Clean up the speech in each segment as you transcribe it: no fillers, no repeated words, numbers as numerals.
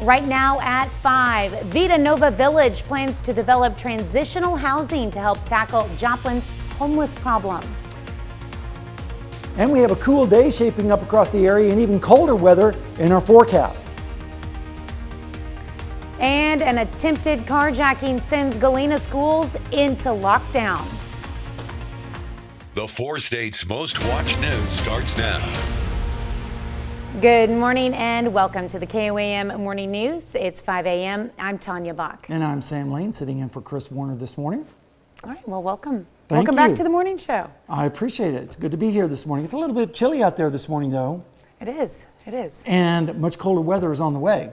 Right now at 5, Vita Nova Village plans to develop transitional housing to help tackle Joplin's homeless problem. And we have a cool day shaping up across the area and even colder weather in our forecast. And an attempted carjacking sends Galena schools into lockdown. The 4 states' most watched news starts now. Good morning and welcome to the KOAM Morning News. It's 5 a.m. I'm Tanya Bach. And I'm Sam Lane, sitting in for Chris Warner this morning. All right, well, welcome. Thank welcome you. Back to the morning show. I appreciate it. It's good to be here this morning. It's a little bit chilly out there this morning, though. It is. It is. And much colder weather is on the way.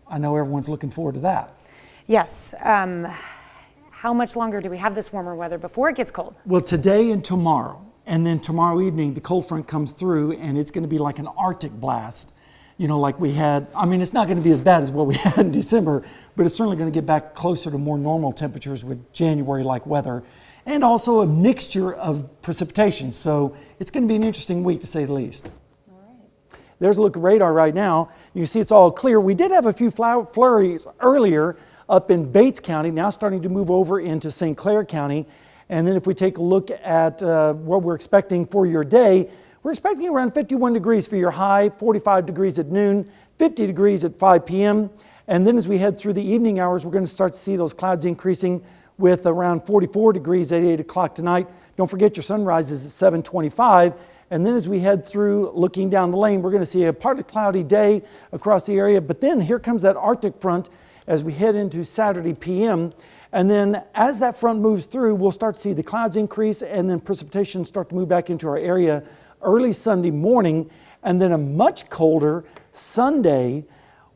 I know everyone's looking forward to that. Yes. How much longer do we have this warmer weather before it gets cold? Well, today and tomorrow. And then tomorrow evening, the cold front comes through and it's going to be like an Arctic blast. You know, like we had, I mean, it's not going to be as bad as what we had in December, but it's certainly going to get back closer to more normal temperatures with January-like weather and also a mixture of precipitation. So it's going to be an interesting week to say the least. All right. There's a look at radar right now. You can see it's all clear. We did have a few flurries earlier up in Bates County, now starting to move over into St. Clair County. And then if we take a look at what we're expecting for your day, we're expecting around 51 degrees for your high, 45 degrees at noon, 50 degrees at 5 p.m. And then as we head through the evening hours, we're going to start to see those clouds increasing with around 44 degrees at 8 o'clock tonight. Don't forget your sunrise is at 7:25. And then as we head through looking down the lane, we're going to see a partly cloudy day across the area. But then here comes that Arctic front as we head into Saturday p.m. And then as that front moves through, we'll start to see the clouds increase and then precipitation start to move back into our area early Sunday morning. And then a much colder Sunday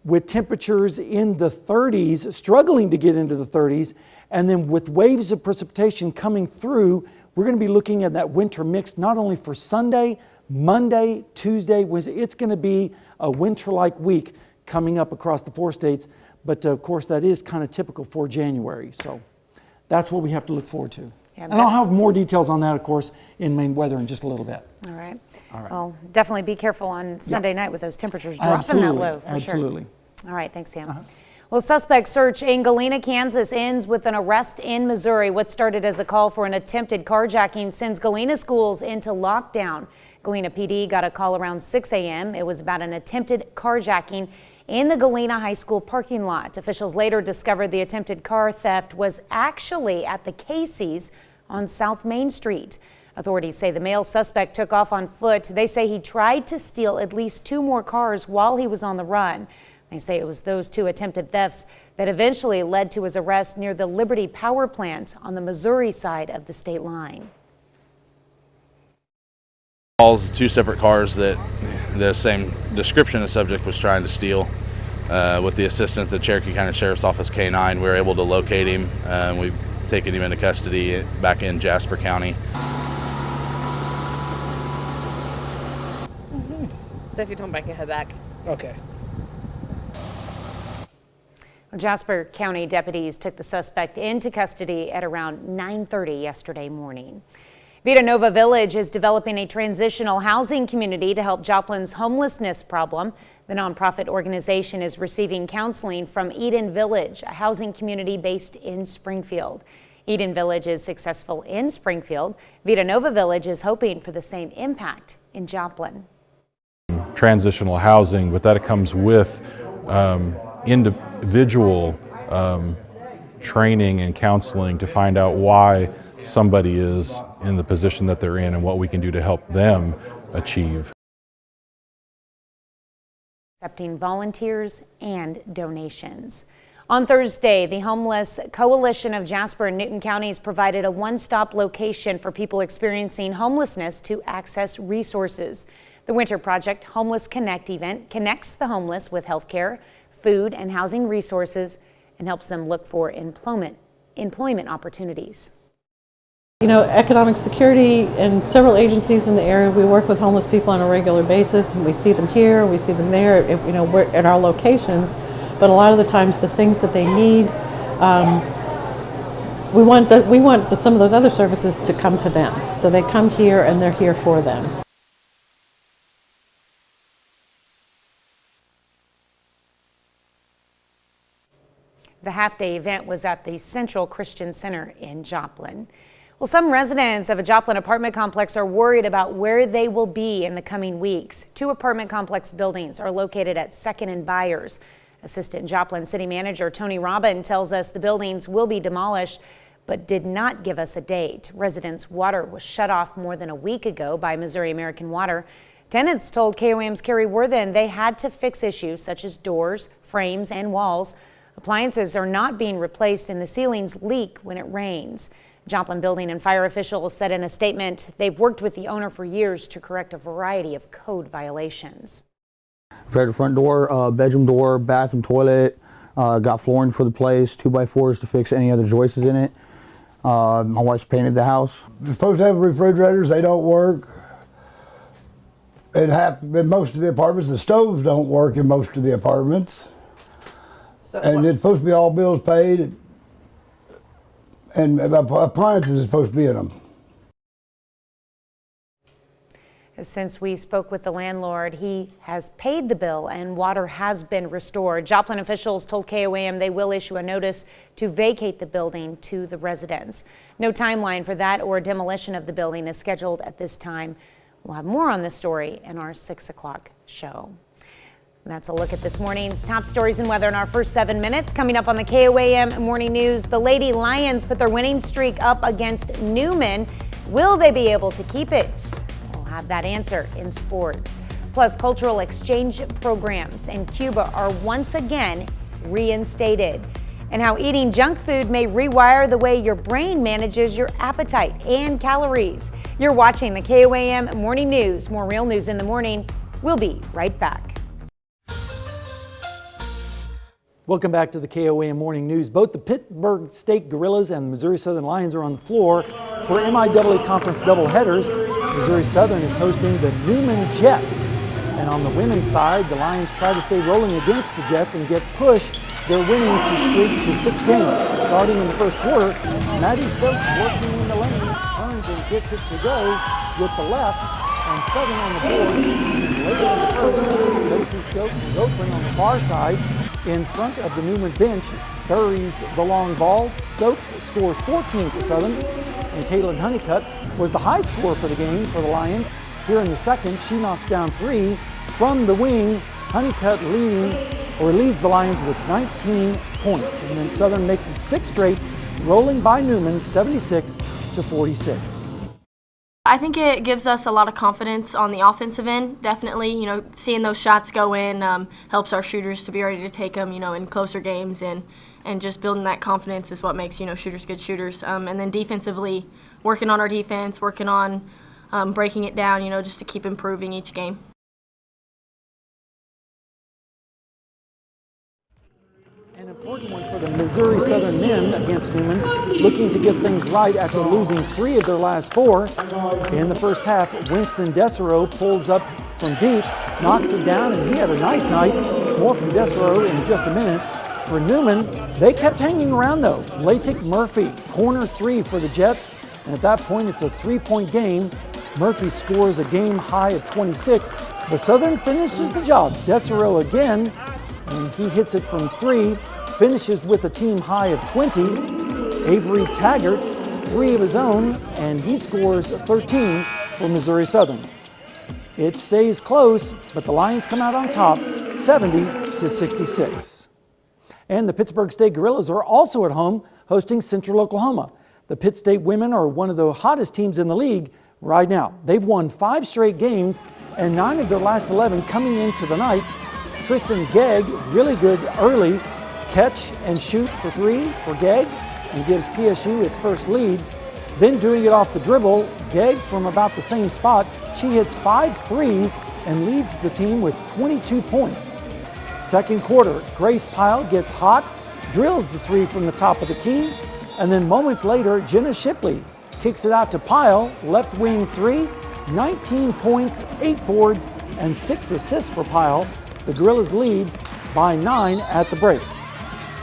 with temperatures in the 30s, struggling to get into the 30s. And then with waves of precipitation coming through, we're going to be looking at that winter mix not only for Sunday, Monday, Tuesday. It's going to be a winter-like week coming up across the 4 states. But of course, that is kind of typical for January. So that's what we have to look forward to. Yeah, and I'll have more details on that, of course, in Maine weather in just a little bit. All right. Well, definitely be careful on Sunday night with those temperatures dropping that low. For Absolutely. Sure. All right. Thanks, Sam. Well, suspect search in Galena, Kansas ends with an arrest in Missouri. What started as a call for an attempted carjacking sends Galena schools into lockdown. Galena PD got a call around 6 a.m. It was about an attempted carjacking in the Galena High School parking lot. Officials later discovered the attempted car theft was actually at the Casey's on South Main Street. Authorities say the male suspect took off on foot. They say he tried to steal at least 2 more cars while he was on the run. They say it was those 2 attempted thefts that eventually led to his arrest near the Liberty Power Plant on the Missouri side of the state line. 2 separate cars that the same description the subject was trying to steal. With the assistance of the Cherokee County Sheriff's Office K-9, we were able to locate him. We've taken him into custody back in Jasper County. So if you don't break it, head back. Okay. Jasper County deputies took the suspect into custody at around 9:30 yesterday morning. Vita Nova Village is developing a transitional housing community to help Joplin's homelessness problem. The nonprofit organization is receiving counseling from Eden Village, a housing community based in Springfield. Eden Village is successful in Springfield. Vita Nova Village is hoping for the same impact in Joplin. Transitional housing, but that comes with individual training and counseling to find out why somebody is in the position that they're in and what we can do to help them achieve. Accepting volunteers and donations. On Thursday, the Homeless Coalition of Jasper and Newton counties provided a one-stop location for people experiencing homelessness to access resources. The Winter Project Homeless Connect event connects the homeless with healthcare, food, and housing resources and helps them look for employment opportunities. You know, economic security and several agencies in the area, we work with homeless people on a regular basis, and we see them here, we see them there, you know, we're at our locations, but a lot of the times the things that they need, we want some of those other services to come to them. So they come here and they're here for them. The half-day event was at the Central Christian Center in Joplin. Well, some residents of a Joplin apartment complex are worried about where they will be in the coming weeks. 2 apartment complex buildings are located at 2nd and Byers. Assistant Joplin City Manager Tony Robin tells us the buildings will be demolished, but did not give us a date. Residents' water was shut off more than a week ago by Missouri American Water. Tenants told KOAM's Carrie Worthen they had to fix issues such as doors, frames, and walls. Appliances are not being replaced and the ceilings leak when it rains. Joplin building and fire officials said in a statement they've worked with the owner for years to correct a variety of code violations. Repaired the front door, bedroom door, bathroom, toilet, got flooring for the place, 2x4s to fix any other joists in it. My wife's painted the house. They're supposed to have refrigerators, they don't work. In most of the apartments, the stoves don't work in most of the apartments. And it's supposed to be all bills paid, and appliances are supposed to be in them. Since we spoke with the landlord, he has paid the bill and water has been restored. Joplin officials told KOAM they will issue a notice to vacate the building to the residents. No timeline for that or demolition of the building is scheduled at this time. We'll have more on this story in our 6 o'clock show. And that's a look at this morning's top stories and weather in our first 7 minutes. Coming up on the KOAM Morning News, the Lady Lions put their winning streak up against Newman. Will they be able to keep it? We'll have that answer in sports. Plus, cultural exchange programs in Cuba are once again reinstated. And how eating junk food may rewire the way your brain manages your appetite and calories. You're watching the KOAM Morning News. More real news in the morning. We'll be right back. Welcome back to the KOAM Morning News. Both the Pittsburgh State Gorillas and the Missouri Southern Lions are on the floor for MIAA Conference doubleheaders. Missouri Southern is hosting the Newman Jets. And on the women's side, the Lions try to stay rolling against the Jets and get push their winning streak to 6 games. Starting in the first quarter, Maddie Stokes working in the lane, turns and gets it to go with the left, and Southern on the board. Later in the first, Lacey Stokes is open on the far side. In front of the Newman bench, buries the long ball. Stokes scores 14 for Southern, and Caitlin Honeycutt was the high scorer for the game for the Lions. Here in the second, she knocks down 3 from the wing. Honeycutt leads the Lions with 19 points, and then Southern makes it 6 straight, rolling by Newman 76-46. I think it gives us a lot of confidence on the offensive end. Definitely, seeing those shots go in helps our shooters to be ready to take them, in closer games, and just building that confidence is what makes, shooters good shooters. And then defensively, working on our defense, working on breaking it down, just to keep improving each game. An important one for the Missouri Southern men against Newman, looking to get things right after losing 3 of their last 4. In the first half, Winston Desereau pulls up from deep, knocks it down, and he had a nice night. More from Desereau in just a minute. For Newman, they kept hanging around though. Latik Murphy, corner 3 for the Jets, and at that point it's a 3-point game. Murphy scores a game high of 26, but Southern finishes the job. Desereau again, and he hits it from 3, finishes with a team high of 20. Avery Taggart, 3 of his own, and he scores 13 for Missouri Southern. It stays close, but the Lions come out on top, 70-66. And the Pittsburgh State Gorillas are also at home, hosting Central Oklahoma. The Pitt State women are one of the hottest teams in the league right now. They've won 5 straight games, and 9 of their last 11 coming into the night. Tristan Gegg, really good early, catch and shoot for 3 for Gegg, and gives PSU its first lead. Then doing it off the dribble, Gegg from about the same spot, she hits 5 threes and leads the team with 22 points. Second quarter, Grace Pyle gets hot, drills the 3 from the top of the key, and then moments later, Jenna Shipley kicks it out to Pyle, left wing 3, 19 points, 8 boards, and 6 assists for Pyle. The Gorillas lead by 9 at the break.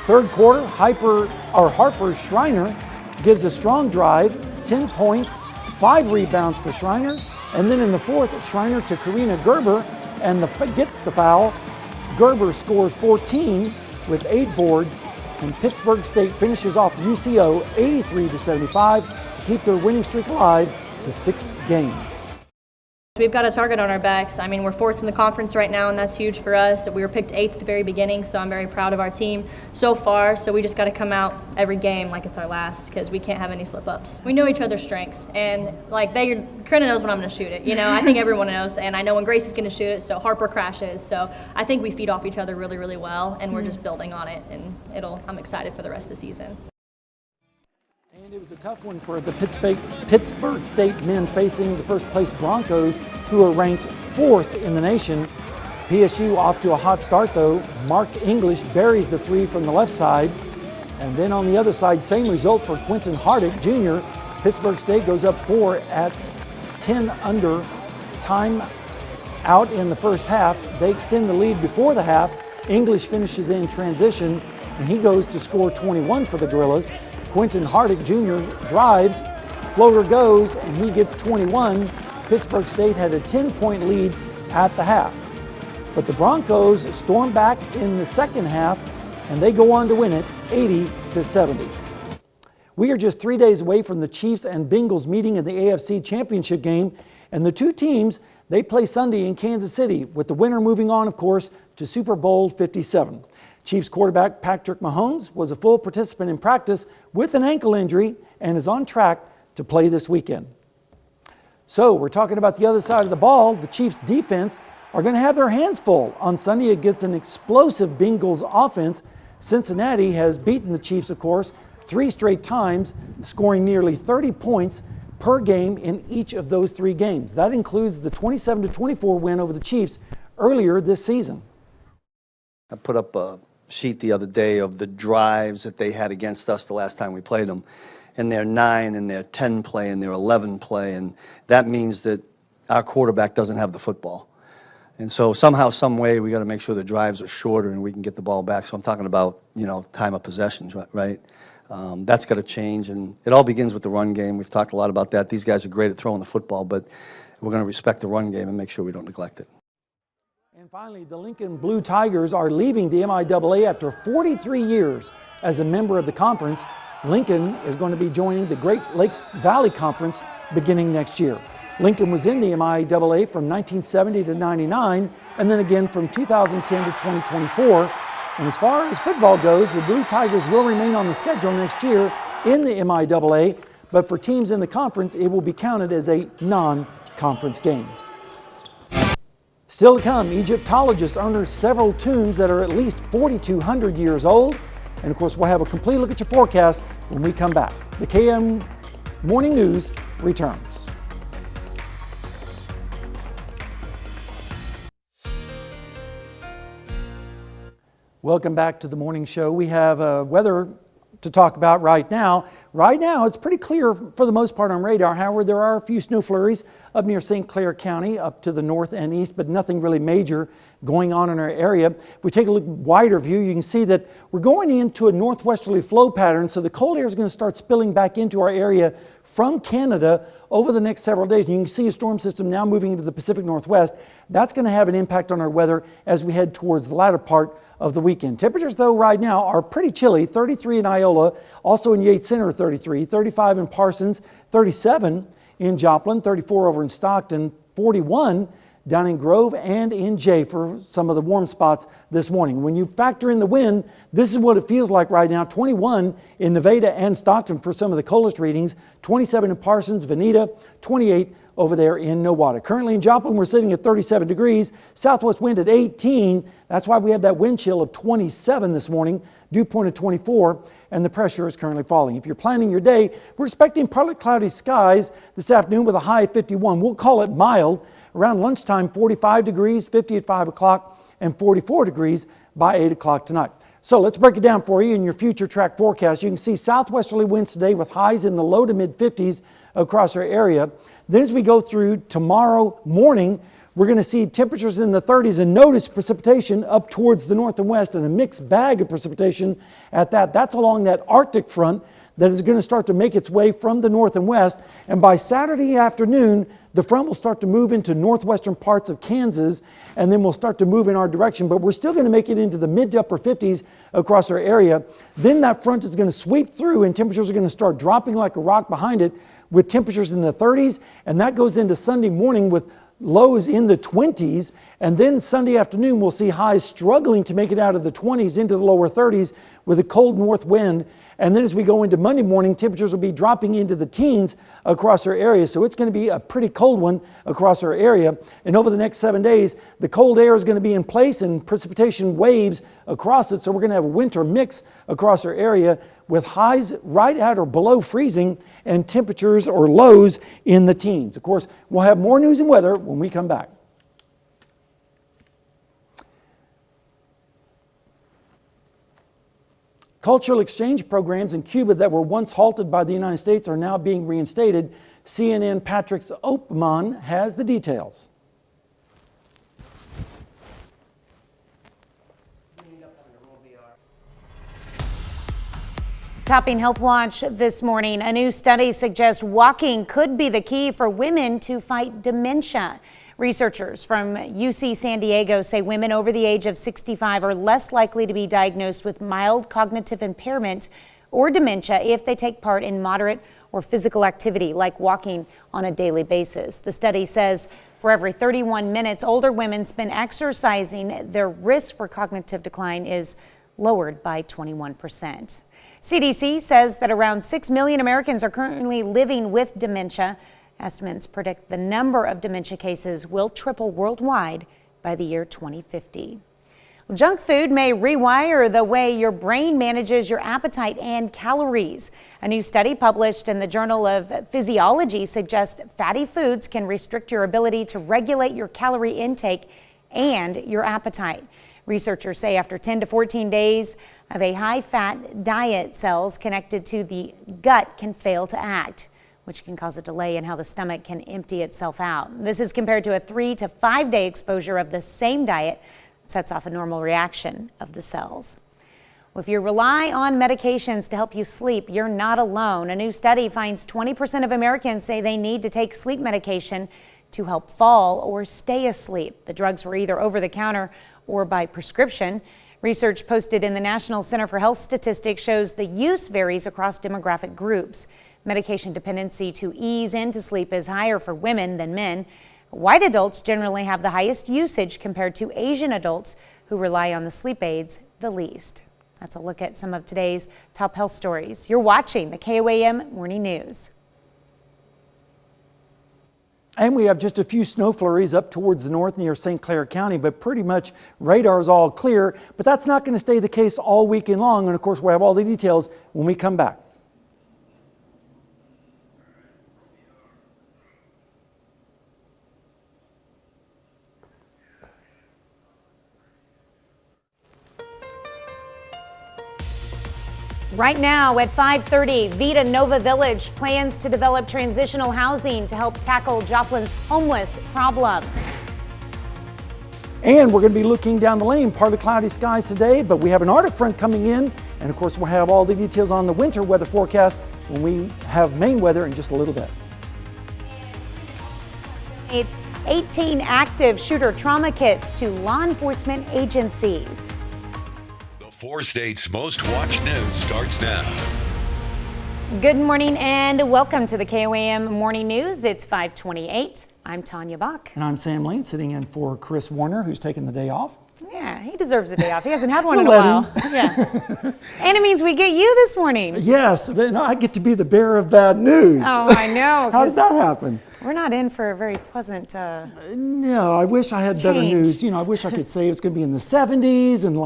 Third quarter, Harper Schreiner gives a strong drive, 10 points, 5 rebounds for Schreiner, and then in the fourth, Schreiner to Karina Gerber and gets the foul. Gerber scores 14 with 8 boards And Pittsburgh State finishes off UCO 83-75 to keep their winning streak alive to 6 games. We've got a target on our backs. I mean, we're 4th in the conference right now, and that's huge for us. We were picked 8th at the very beginning, so I'm very proud of our team so far. So we just got to come out every game like it's our last, because we can't have any slip-ups. We know each other's strengths, and like Corinna knows when I'm going to shoot it. You know, I think everyone knows, and I know when Grace is going to shoot it, so Harper crashes. So I think we feed off each other really, really well, and we're just building on it, and I'm excited for the rest of the season. And it was a tough one for the Pittsburgh State men facing the first place Broncos, who are ranked 4th in the nation. PSU off to a hot start though. Mark English buries the 3 from the left side. And then on the other side, same result for Quentin Hardick Jr. Pittsburgh State goes up 4 at 10 under time out in the first half. They extend the lead before the half. English finishes in transition, and he goes to score 21 for the Gorillas. Quentin Hardick Jr. drives, floater goes, and he gets 21. Pittsburgh State had a 10-point lead at the half. But the Broncos storm back in the second half, and they go on to win it 80-70. We are just 3 days away from the Chiefs and Bengals meeting in the AFC Championship game, and the two teams, they play Sunday in Kansas City, with the winner moving on, of course, to Super Bowl 57. Chiefs quarterback Patrick Mahomes was a full participant in practice with an ankle injury and is on track to play this weekend. So we're talking about the other side of the ball. The Chiefs defense are going to have their hands full on Sunday against an explosive Bengals offense. Cincinnati has beaten the Chiefs, of course, 3 straight times, scoring nearly 30 points per game in each of those 3 games. That includes the 27-24 win over the Chiefs earlier this season. I put up a sheet the other day of the drives that they had against us the last time we played them, and their 9 and their 10 play and their 11 play, and that means that our quarterback doesn't have the football. And so somehow, some way, we got to make sure the drives are shorter and we can get the ball back. So I'm talking about, time of possessions, right? That's got to change, and it all begins with the run game. We've talked a lot about that. These guys are great at throwing the football, but we're going to respect the run game and make sure we don't neglect it. And finally, the Lincoln Blue Tigers are leaving the MIAA after 43 years as a member of the conference. Lincoln is going to be joining the Great Lakes Valley Conference beginning next year. Lincoln was in the MIAA from 1970 to 99, and then again from 2010 to 2024. And as far as football goes, the Blue Tigers will remain on the schedule next year in the MIAA, but for teams in the conference, it will be counted as a non-conference game. Still to come, Egyptologists unearth several tombs that are at least 4,200 years old. And of course, we'll have a complete look at your forecast when we come back. The KOAM Morning News returns. Welcome back to the morning show. We have weather to talk about right now. Right now, it's pretty clear for the most part on radar. However, there are a few snow flurries up near St. Clair County, up to the north and east, but nothing really major going on in our area. If we take a look wider view, you can see that we're going into a northwesterly flow pattern, so the cold air is going to start spilling back into our area from Canada over the next several days. And you can see a storm system now moving into the Pacific Northwest. That's going to have an impact on our weather as we head towards the latter part of the weekend. Temperatures, though, right now are pretty chilly. 33 in Iola, also in Yates Center, 33, 35 in Parsons, 37 in Joplin, 34 over in Stockton, 41 down in Grove and in Jay for some of the warm spots this morning. When you factor in the wind, this is what it feels like right now. 21 in Nevada and Stockton for some of the coldest readings, 27 in Parsons, Veneta, 28 over there in Nowata. Currently in Joplin, we're sitting at 37 degrees, southwest wind at 18. That's why we have that wind chill of 27 this morning, dew point of 24, and the pressure is currently falling. If you're planning your day, we're expecting partly cloudy skies this afternoon with a high of 51. We'll call it mild. Around lunchtime, 45 degrees, 50 at 5 o'clock, and 44 degrees by 8 o'clock tonight. So let's break it down for you in your future track forecast. You can see southwesterly winds today with highs in the low to mid 50s across our area. Then as we go through tomorrow morning, we're going to see temperatures in the 30s and notice precipitation up towards the north and west, and a mixed bag of precipitation at that. That's along that Arctic front that is going to start to make its way from the north and west. And by Saturday afternoon, the front will start to move into northwestern parts of Kansas, and then we'll start to move in our direction, but we're still going to make it into the mid to upper 50s across our area. Then that front is going to sweep through, and temperatures are going to start dropping like a rock behind it, with temperatures in the 30s, and that goes into Sunday morning with lows in the 20s, and then Sunday afternoon we'll see highs struggling to make it out of the 20s into the lower 30s with a cold north wind. And then as we go into Monday morning, temperatures will be dropping into the teens across our area. So it's going to be a pretty cold one across our area. And over the next 7 days, the cold air is going to be in place and precipitation waves across it. So we're going to have a winter mix across our area with highs right at or below freezing and temperatures or lows in the teens. Of course, we'll have more news and weather when we come back. Cultural exchange programs in Cuba that were once halted by the United States are now being reinstated. CNN Patrick Opman has the details. Topping Health Watch this morning, a new study suggests walking could be the key for women to fight dementia. Researchers from UC San Diego say women over the age of 65 are less likely to be diagnosed with mild cognitive impairment or dementia if they take part in moderate or physical activity like walking on a daily basis. The study says for every 31 minutes older women spend exercising, their risk for cognitive decline is lowered by 21%. CDC says that around 6 million Americans are currently living with dementia. Estimates predict the number of dementia cases will triple worldwide by the year 2050. Junk food may rewire the way your brain manages your appetite and calories. A new study published in the Journal of Physiology suggests fatty foods can restrict your ability to regulate your calorie intake and your appetite. Researchers say after 10 to 14 days of a high-fat diet, cells connected to the gut can fail to act, which can cause a delay in how the stomach can empty itself out. This is compared to a 3 to 5 day exposure of the same diet that sets off a normal reaction of the cells. Well, if you rely on medications to help you sleep, you're not alone. A new study finds 20% of Americans say they need to take sleep medication to help fall or stay asleep. The drugs were either over the counter or by prescription. Research posted in the National Center for Health Statistics shows the use varies across demographic groups. Medication dependency to ease into sleep is higher for women than men. White adults generally have the highest usage compared to Asian adults who rely on the sleep aids the least. That's a look at some of today's top health stories. You're watching the KOAM Morning News. And we have just a few snow flurries up towards the north near St. Clair County, but pretty much radar is all clear. But that's not going to stay the case all weekend long. And of course, we'll have all the details when we come back. Right now at 5:30, Vita Nova Village plans to develop transitional housing to help tackle Joplin's homeless problem. And we're going to be looking down the lane, partly cloudy skies today, but we have an Arctic front coming in. And of course, we'll have all the details on the winter weather forecast when we have Maine weather in just a little bit. It's 18 active shooter trauma kits to law enforcement agencies. The 4 states' most watched news starts now. Good morning and welcome to the KOAM Morning News. It's 5:28. I'm Tanya Bach. And I'm Sam Lane, sitting in for Chris Warner, who's taking the day off. Yeah, he deserves a day off. He hasn't had one in a while. Yeah. And it means we get you this morning. Yes, but I get to be the bearer of bad news. Oh, I know. How did that happen? We're not in for a very pleasant No, I wish I had better news. You know, I wish I could say it's going to be in the 70s and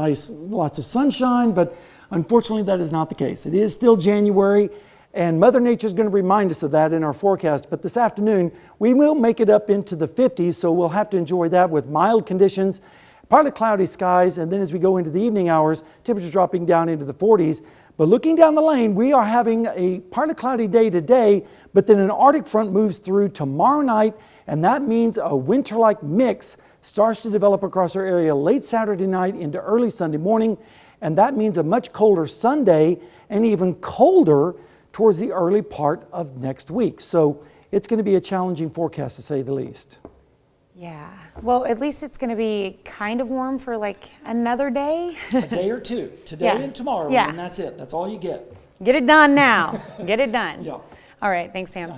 lots of sunshine, but unfortunately that is not the case. It is still January, and Mother Nature is going to remind us of that in our forecast. But this afternoon, we will make it up into the 50s, so we'll have to enjoy that with mild conditions, partly cloudy skies, and then as we go into the evening hours, temperatures dropping down into the 40s. But looking down the lane, we are having a partly cloudy day today, but then an Arctic front moves through tomorrow night, and that means a winter-like mix starts to develop across our area late Saturday night into early Sunday morning, and that means a much colder Sunday and even colder towards the early part of next week. So it's going to be a challenging forecast to say the least. Yeah. Well, at least it's going to be kind of warm for like another day. A day or two, today Yeah. and tomorrow, Yeah. and that's it. That's all you get. Get it done now. Get it done. Yeah. All right. Thanks, Sam.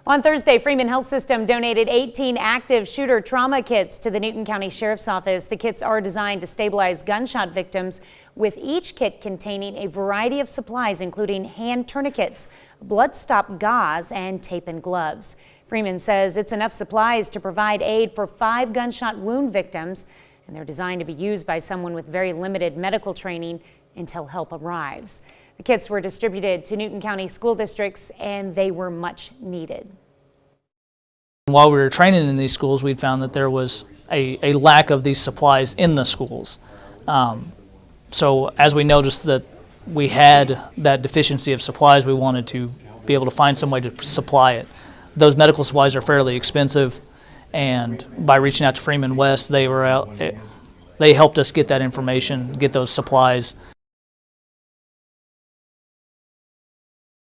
On Thursday, Freeman Health System donated 18 active shooter trauma kits to the Newton County Sheriff's Office. The kits are designed to stabilize gunshot victims, with each kit containing a variety of supplies, including hand tourniquets, blood stop gauze, and tape and gloves. Freeman says it's enough supplies to provide aid for 5 gunshot wound victims, and they're designed to be used by someone with very limited medical training until help arrives. The kits were distributed to Newton County school districts, and they were much needed. While we were training in these schools, we found that there was a lack of these supplies in the schools. So as we noticed that we had that deficiency of supplies, we wanted to be able to find some way to supply it. Those medical supplies are fairly expensive, and by reaching out to Freeman West, they helped us get that information, get those supplies.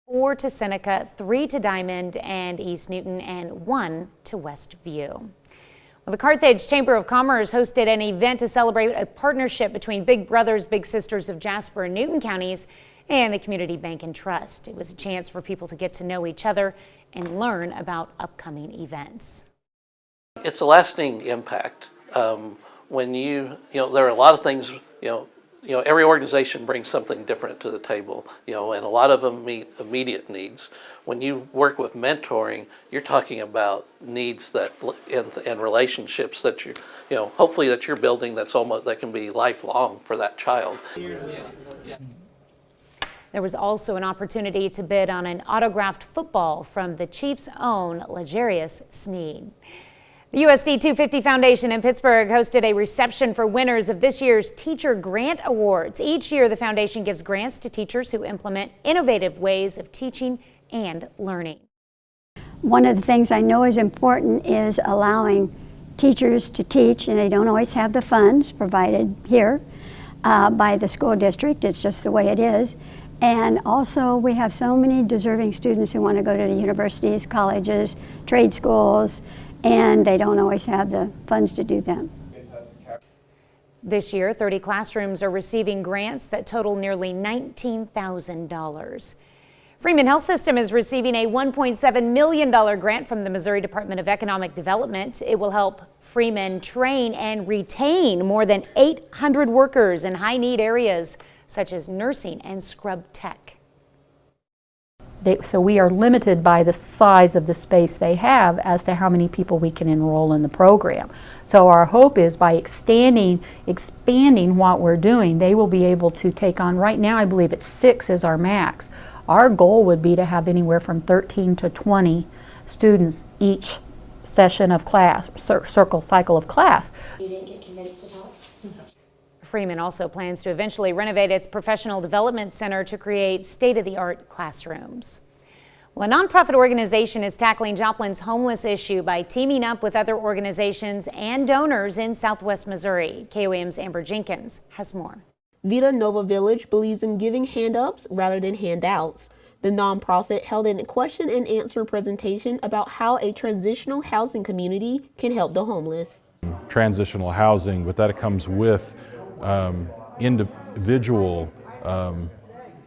4 to Seneca, 3 to Diamond and East Newton, and 1 to Westview. Well, the Carthage Chamber of Commerce hosted an event to celebrate a partnership between Big Brothers Big Sisters of Jasper and Newton counties and the Community Bank and Trust. It was a chance for people to get to know each other and learn about upcoming events. It's a lasting impact. When there are a lot of things, every organization brings something different to the table, and a lot of them meet immediate needs. When you work with mentoring, you're talking about needs that and relationships that hopefully that you're building that can be lifelong for that child. There was also an opportunity to bid on an autographed football from the Chiefs' own L'Jarius Sneed. The USD 250 Foundation in Pittsburgh hosted a reception for winners of this year's Teacher Grant Awards. Each year, the foundation gives grants to teachers who implement innovative ways of teaching and learning. One of the things I know is important is allowing teachers to teach, and they don't always have the funds provided here by the school district. It's just the way it is. And also, we have so many deserving students who want to go to the universities, colleges, trade schools, and they don't always have the funds to do that. This year, 30 classrooms are receiving grants that total nearly $19,000. Freeman Health System is receiving a $1.7 million grant from the Missouri Department of Economic Development. It will help Freeman train and retain more than 800 workers in high-need areas such as nursing and scrub tech. So we are limited by the size of the space they have as to how many people we can enroll in the program. So our hope is by expanding what we're doing, they will be able to take on, right now I believe it's 6 is our max. Our goal would be to have anywhere from 13 to 20 students each session of class, cycle of class. You didn't get convinced to talk? Freeman also plans to eventually renovate its professional development center to create state-of-the-art classrooms. Well, a nonprofit organization is tackling Joplin's homeless issue by teaming up with other organizations and donors in Southwest Missouri. KOAM's Amber Jenkins has more. Vita Nova Village believes in giving hand-ups rather than handouts. The nonprofit held a question and answer presentation about how a transitional housing community can help the homeless. Transitional housing, but that comes with individual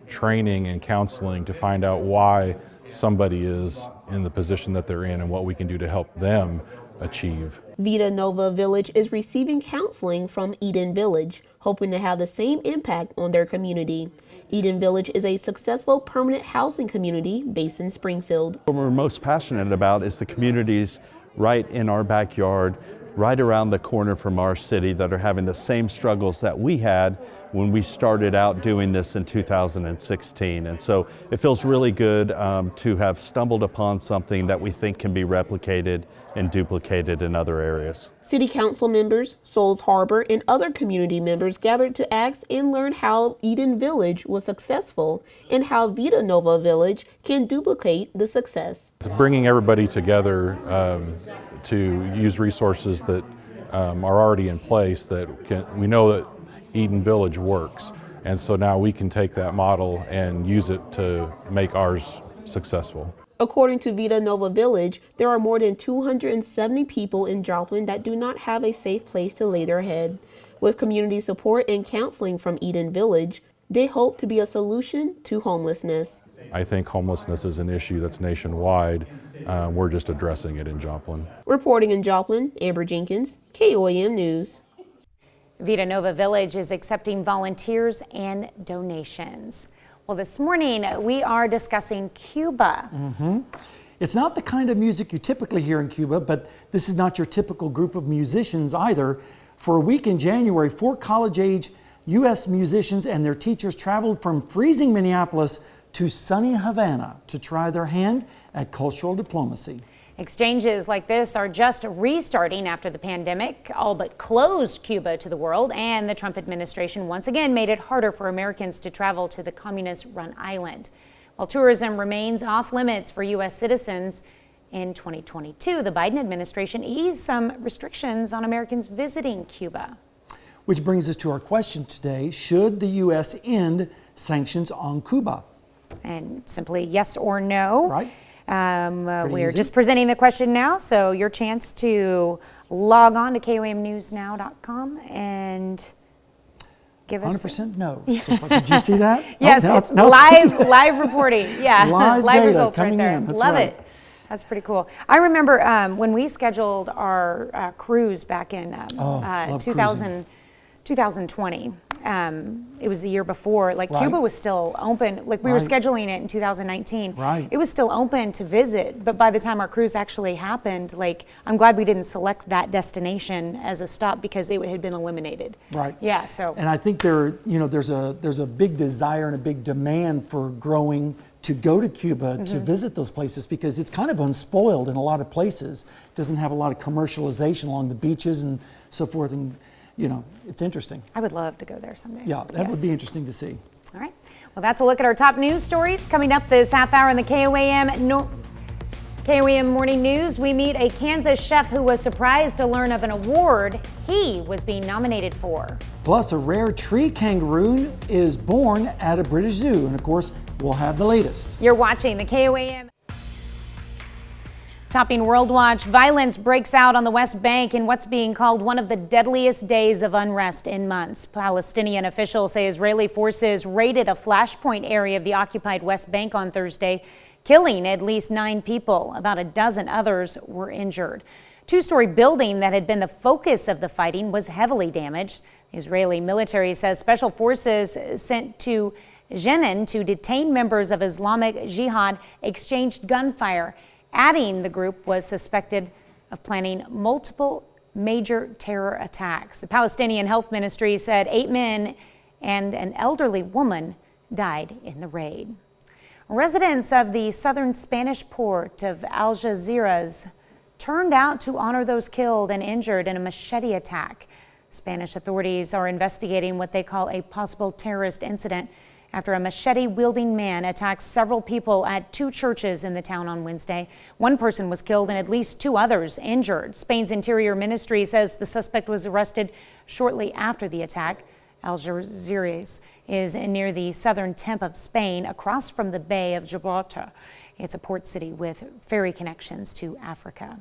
training and counseling to find out why somebody is in the position that they're in and what we can do to help them achieve. Vita Nova Village is receiving counseling from Eden Village, hoping to have the same impact on their community. Eden Village is a successful permanent housing community based in Springfield. What we're most passionate about is the communities right in our backyard, right around the corner from our city, that are having the same struggles that we had when we started out doing this in 2016. And so it feels really good to have stumbled upon something that we think can be replicated and duplicated in other areas. City Council members, Souls Harbor, and other community members gathered to ask and learn how Eden Village was successful and how Vita Nova Village can duplicate the success. It's bringing everybody together to use resources that are already in place that we know that Eden Village works, and so now we can take that model and use it to make ours successful. According to Vita Nova Village, there are more than 270 people in Joplin that do not have a safe place to lay their head. With community support and counseling from Eden Village, they hope to be a solution to homelessness. I think homelessness is an issue that's nationwide. We're just addressing it in Joplin. Reporting in Joplin, Amber Jenkins, KOAM News. Vita Nova Village is accepting volunteers and donations. Well, this morning we are discussing Cuba. It's not the kind of music you typically hear in Cuba, but this is not your typical group of musicians either. For a week in January, 4 college-age U.S. musicians and their teachers traveled from freezing Minneapolis to sunny Havana to try their hand at cultural diplomacy. Exchanges like this are just restarting after the pandemic all but closed Cuba to the world, and the Trump administration once again made it harder for Americans to travel to the communist-run island. While tourism remains off limits for U.S. citizens, in 2022, the Biden administration eased some restrictions on Americans visiting Cuba. Which brings us to our question today: should the U.S. end sanctions on Cuba? And simply yes or no. Right. We're just presenting the question now, so your chance to log on to KOAMnewsnow.com and give us 100% no. So far. Did you see that? Yes, it's live reporting. Yeah, live results right there. Love right. it. That's pretty cool. I remember when we scheduled our cruise back in 2020. It was the year before. Like Cuba was still open. Like we were scheduling it in 2019. Right. It was still open to visit, but by the time our cruise actually happened, like I'm glad we didn't select that destination as a stop because it had been eliminated. Right. Yeah. So. And I think there's a big desire and a big demand for growing to go to Cuba to visit those places because it's kind of unspoiled in a lot of places. It doesn't have a lot of commercialization along the beaches and so forth, and it's interesting. I would love to go there someday. Yeah, that would be interesting to see. All right. Well, that's a look at our top news stories coming up this half hour in the KOAM Morning News. We meet a Kansas chef who was surprised to learn of an award he was being nominated for. Plus, a rare tree kangaroo is born at a British zoo, and of course, we'll have the latest. You're watching the KOAM. Topping World Watch, violence breaks out on the West Bank in what's being called one of the deadliest days of unrest in months. Palestinian officials say Israeli forces raided a flashpoint area of the occupied West Bank on Thursday, killing at least 9 people. About a dozen others were injured. Two-story building that had been the focus of the fighting was heavily damaged. The Israeli military says special forces sent to Jenin to detain members of Islamic Jihad exchanged gunfire, adding the group was suspected of planning multiple major terror attacks. The Palestinian Health Ministry said 8 men and an elderly woman died in the raid. Residents of the southern Spanish port of Algeciras turned out to honor those killed and injured in a machete attack. Spanish authorities are investigating what they call a possible terrorist incident after a machete-wielding man attacked several people at 2 churches in the town on Wednesday. 1 person was killed and at least 2 others injured. Spain's Interior Ministry says the suspect was arrested shortly after the attack. Algeciras is near the southern tip of Spain, across from the Bay of Gibraltar. It's a port city with ferry connections to Africa.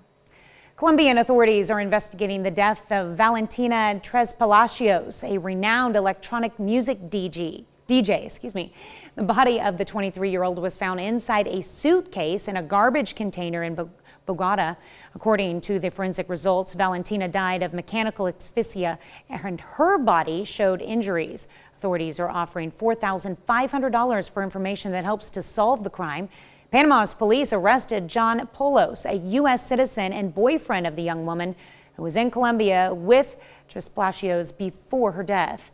Colombian authorities are investigating the death of Valentina Tres Palacios, a renowned electronic music DJ. The body of the 23-year-old was found inside a suitcase in a garbage container in Bogota. According to the forensic results, Valentina died of mechanical asphyxia and her body showed injuries. Authorities are offering $4,500 for information that helps to solve the crime. Panama's police arrested John Polos, a U.S. citizen and boyfriend of the young woman who was in Colombia with Tres Palacios before her death.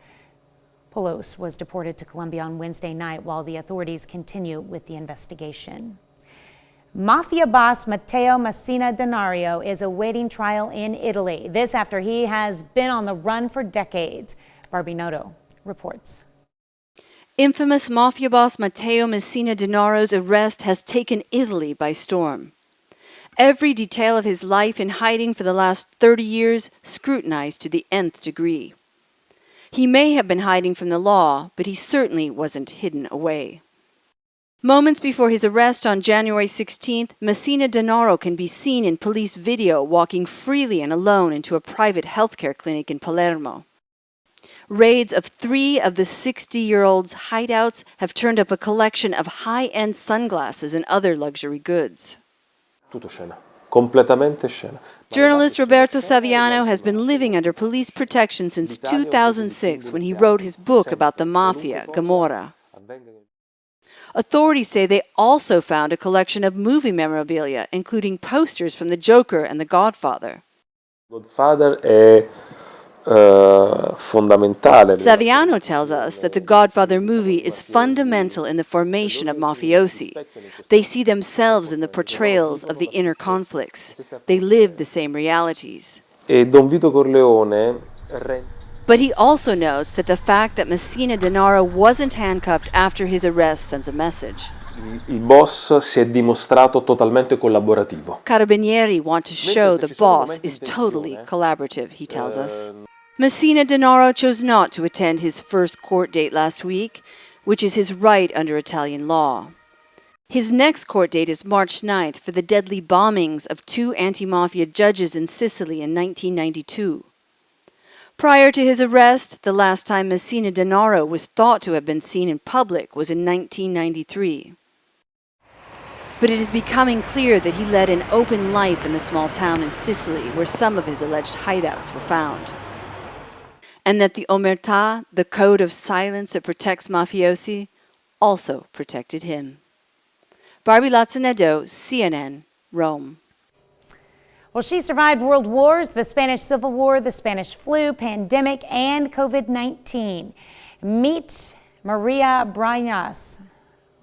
Polos was deported to Colombia on Wednesday night while the authorities continue with the investigation. Mafia boss Matteo Messina Denaro is awaiting trial in Italy. This after he has been on the run for decades. Barbie Noto reports. Infamous mafia boss Matteo Messina Denaro's arrest has taken Italy by storm. Every detail of his life in hiding for the last 30 years scrutinized to the nth degree. He may have been hiding from the law, but he certainly wasn't hidden away. Moments before his arrest on January 16th, Messina Denaro can be seen in police video walking freely and alone into a private healthcare clinic in Palermo. Raids of 3 of the 60-year-old's hideouts have turned up a collection of high-end sunglasses and other luxury goods. Tutto scena. Completamente scena. Journalist Roberto Saviano has been living under police protection since 2006 when he wrote his book about the mafia, Gomorra. Authorities say they also found a collection of movie memorabilia, including posters from The Joker and The Godfather. Godfather è fondamentale. Saviano tells us that The Godfather movie is fundamental in the formation of mafiosi. They see themselves in the portrayals of the inner conflicts. They live the same realities. E Don Vito Corleone But he also notes that the fact that Messina Denaro wasn't handcuffed after his arrest sends a message. il boss si è dimostrato totalmente collaborativo. Carabinieri want to show the boss is totally collaborative, he tells us. Messina Denaro chose not to attend his first court date last week, which is his right under Italian law. His next court date is March 9th for the deadly bombings of 2 anti-mafia judges in Sicily in 1992. Prior to his arrest, the last time Messina Denaro was thought to have been seen in public was in 1993. But it is becoming clear that he led an open life in the small town in Sicily where some of his alleged hideouts were found. And that the omertà, the code of silence that protects mafiosi, also protected him. Barbie Lazzanedo, CNN, Rome. Well, she survived world wars, the Spanish Civil War, the Spanish flu, pandemic, and COVID-19. Meet Maria Brañas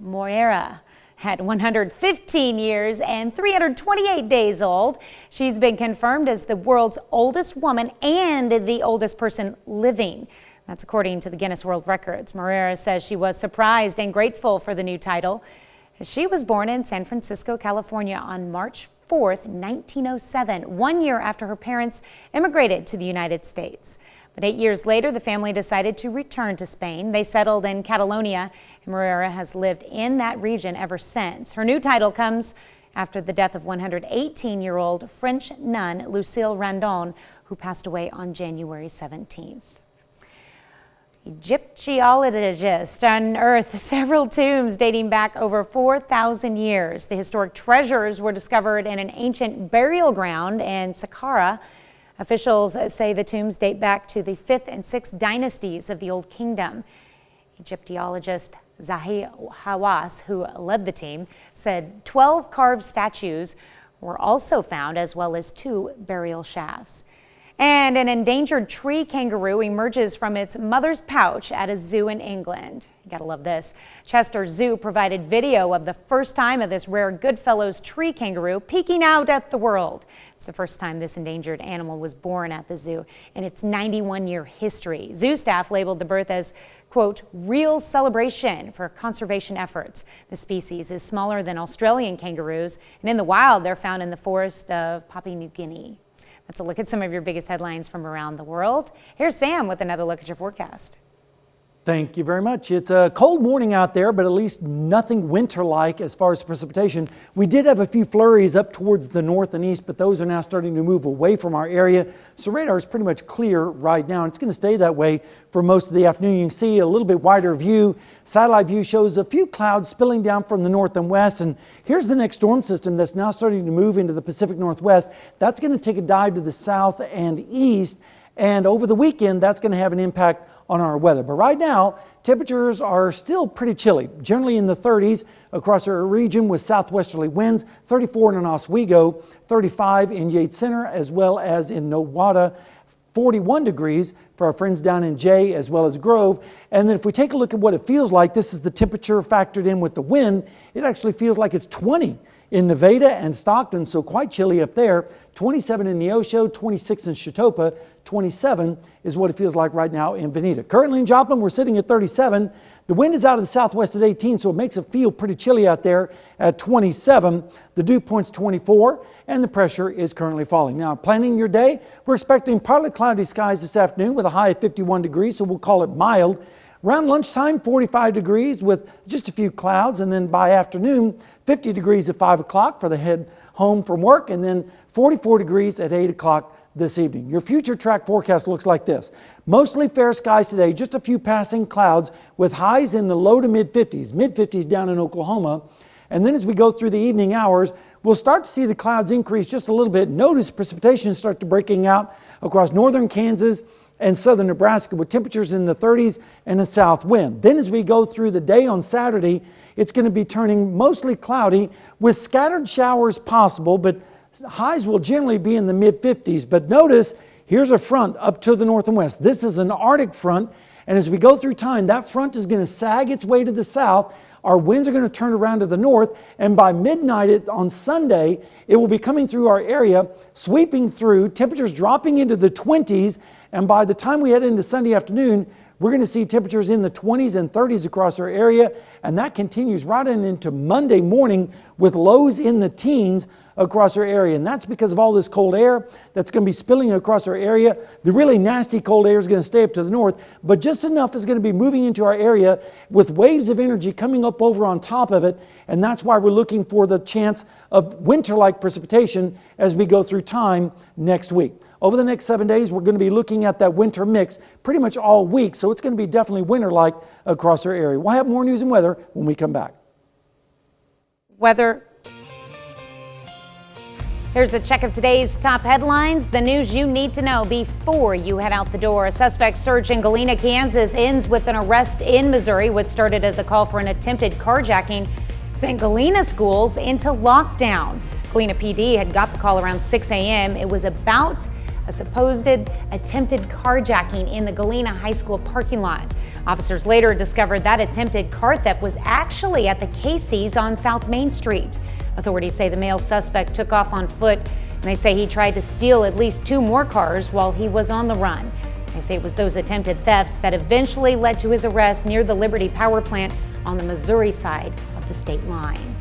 Moreira. At 115 years and 328 days old, she's been confirmed as the world's oldest woman and the oldest person living. That's according to the Guinness World Records. Moreira says she was surprised and grateful for the new title. She was born in San Francisco, California on March 4th, 1907, 1 year after her parents immigrated to the United States. But 8 years later, the family decided to return to Spain. They settled in Catalonia, and Moreira has lived in that region ever since. Her new title comes after the death of 118-year-old French nun Lucille Randon, who passed away on January 17th. Egyptologists unearthed several tombs dating back over 4,000 years. The historic treasures were discovered in an ancient burial ground in Saqqara. Officials say the tombs date back to the 5th and 6th dynasties of the Old Kingdom. Egyptologist Zahi Hawass, who led the team, said 12 carved statues were also found, as well as 2 burial shafts. And an endangered tree kangaroo emerges from its mother's pouch at a zoo in England. You gotta love this. Chester Zoo provided video of the first time of this rare Goodfellows tree kangaroo peeking out at the world. It's the first time this endangered animal was born at the zoo in its 91-year history. Zoo staff labeled the birth as, quote, real celebration for conservation efforts. The species is smaller than Australian kangaroos, and in the wild, they're found in the forest of Papua New Guinea. That's a look at some of your biggest headlines from around the world. Here's Sam with another look at your forecast. Thank you very much. It's a cold morning out there, but at least nothing winter-like as far as precipitation. We did have a few flurries up towards the north and east, but those are now starting to move away from our area. So radar is pretty much clear right now. It's going to stay that way for most of the afternoon. You can see a little bit wider view. Satellite view shows a few clouds spilling down from the north and west. And here's the next storm system that's now starting to move into the Pacific Northwest. That's going to take a dive to the south and east. And over the weekend, that's going to have an impact on our weather. But right now, temperatures are still pretty chilly, generally in the 30s across our region with southwesterly winds, 34 in Oswego, 35 in Yates Center, as well as in Nowata, 41 degrees for our friends down in Jay as well as Grove. And then if we take a look at what it feels like, this is the temperature factored in with the wind. It actually feels like it's 20 in Nevada and Stockton, so quite chilly up there. 27 in Neosho, 26 in Chetopa, 27 is what it feels like right now in Veneta. Currently in Joplin, we're sitting at 37. The wind is out of the southwest at 18, so it makes it feel pretty chilly out there at 27. The dew point's 24, and the pressure is currently falling. Now, planning your day, we're expecting partly cloudy skies this afternoon with a high of 51 degrees, so we'll call it mild. Around lunchtime, 45 degrees with just a few clouds, and then by afternoon, 50 degrees at 5 o'clock for the head home from work, and then 44 degrees at 8 o'clock this evening. Your future track forecast looks like this. Mostly fair skies today, just a few passing clouds with highs in the low to mid 50s down in Oklahoma. And then as we go through the evening hours, we'll start to see the clouds increase just a little bit. Notice precipitation start to breaking out across northern Kansas and southern Nebraska with temperatures in the 30s and a south wind. Then as we go through the day on Saturday, it's going to be turning mostly cloudy with scattered showers possible, but highs will generally be in the mid 50s. But notice, here's a front up to the north and west. This is an Arctic front, and as we go through time, that front is going to sag its way to the south. Our winds are going to turn around to the north, and by midnight on Sunday, it will be coming through our area, sweeping through, temperatures dropping into the 20s, and by the time we head into Sunday afternoon, we're going to see temperatures in the 20s and 30s across our area, and that continues right into Monday morning with lows in the teens across our area. And that's because of all this cold air that's going to be spilling across our area. The really nasty cold air is going to stay up to the north, but just enough is going to be moving into our area with waves of energy coming up over on top of it. And that's why we're looking for the chance of winter-like precipitation as we go through time next week. Over the next 7 days, we're going to be looking at that winter mix pretty much all week, so it's going to be definitely winter-like across our area. We'll have more news and weather when we come back. Weather. Here's a check of today's top headlines, the news you need to know before you head out the door. A suspect search in Galena, Kansas ends with an arrest in Missouri. What started as a call for an attempted carjacking sent Galena schools into lockdown. Galena PD had got the call around 6 a.m. It was about a supposed attempted carjacking in the Galena High School parking lot. Officers later discovered that attempted car theft was actually at the Casey's on South Main Street. Authorities say the male suspect took off on foot, and they say he tried to steal at least 2 more cars while he was on the run. They say it was those attempted thefts that eventually led to his arrest near the Liberty Power Plant on the Missouri side of the state line.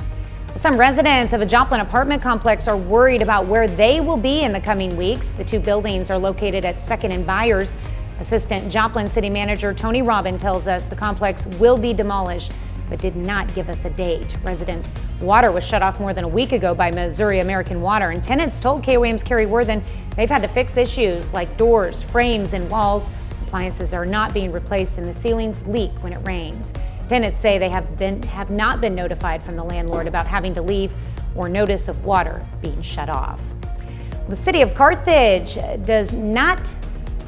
Some residents of a Joplin apartment complex are worried about where they will be in the coming weeks. The 2 buildings are located at 2nd and Byers. Assistant Joplin City Manager Tony Robin tells us the complex will be demolished, but did not give us a date. Residents' water was shut off more than a week ago by Missouri American Water, and tenants told KOAM's Carrie Worthen they've had to fix issues like doors, frames, and walls. Appliances are not being replaced, and the ceilings leak when it rains. Tenants say they have not been notified from the landlord about having to leave or notice of water being shut off. The city of Carthage does not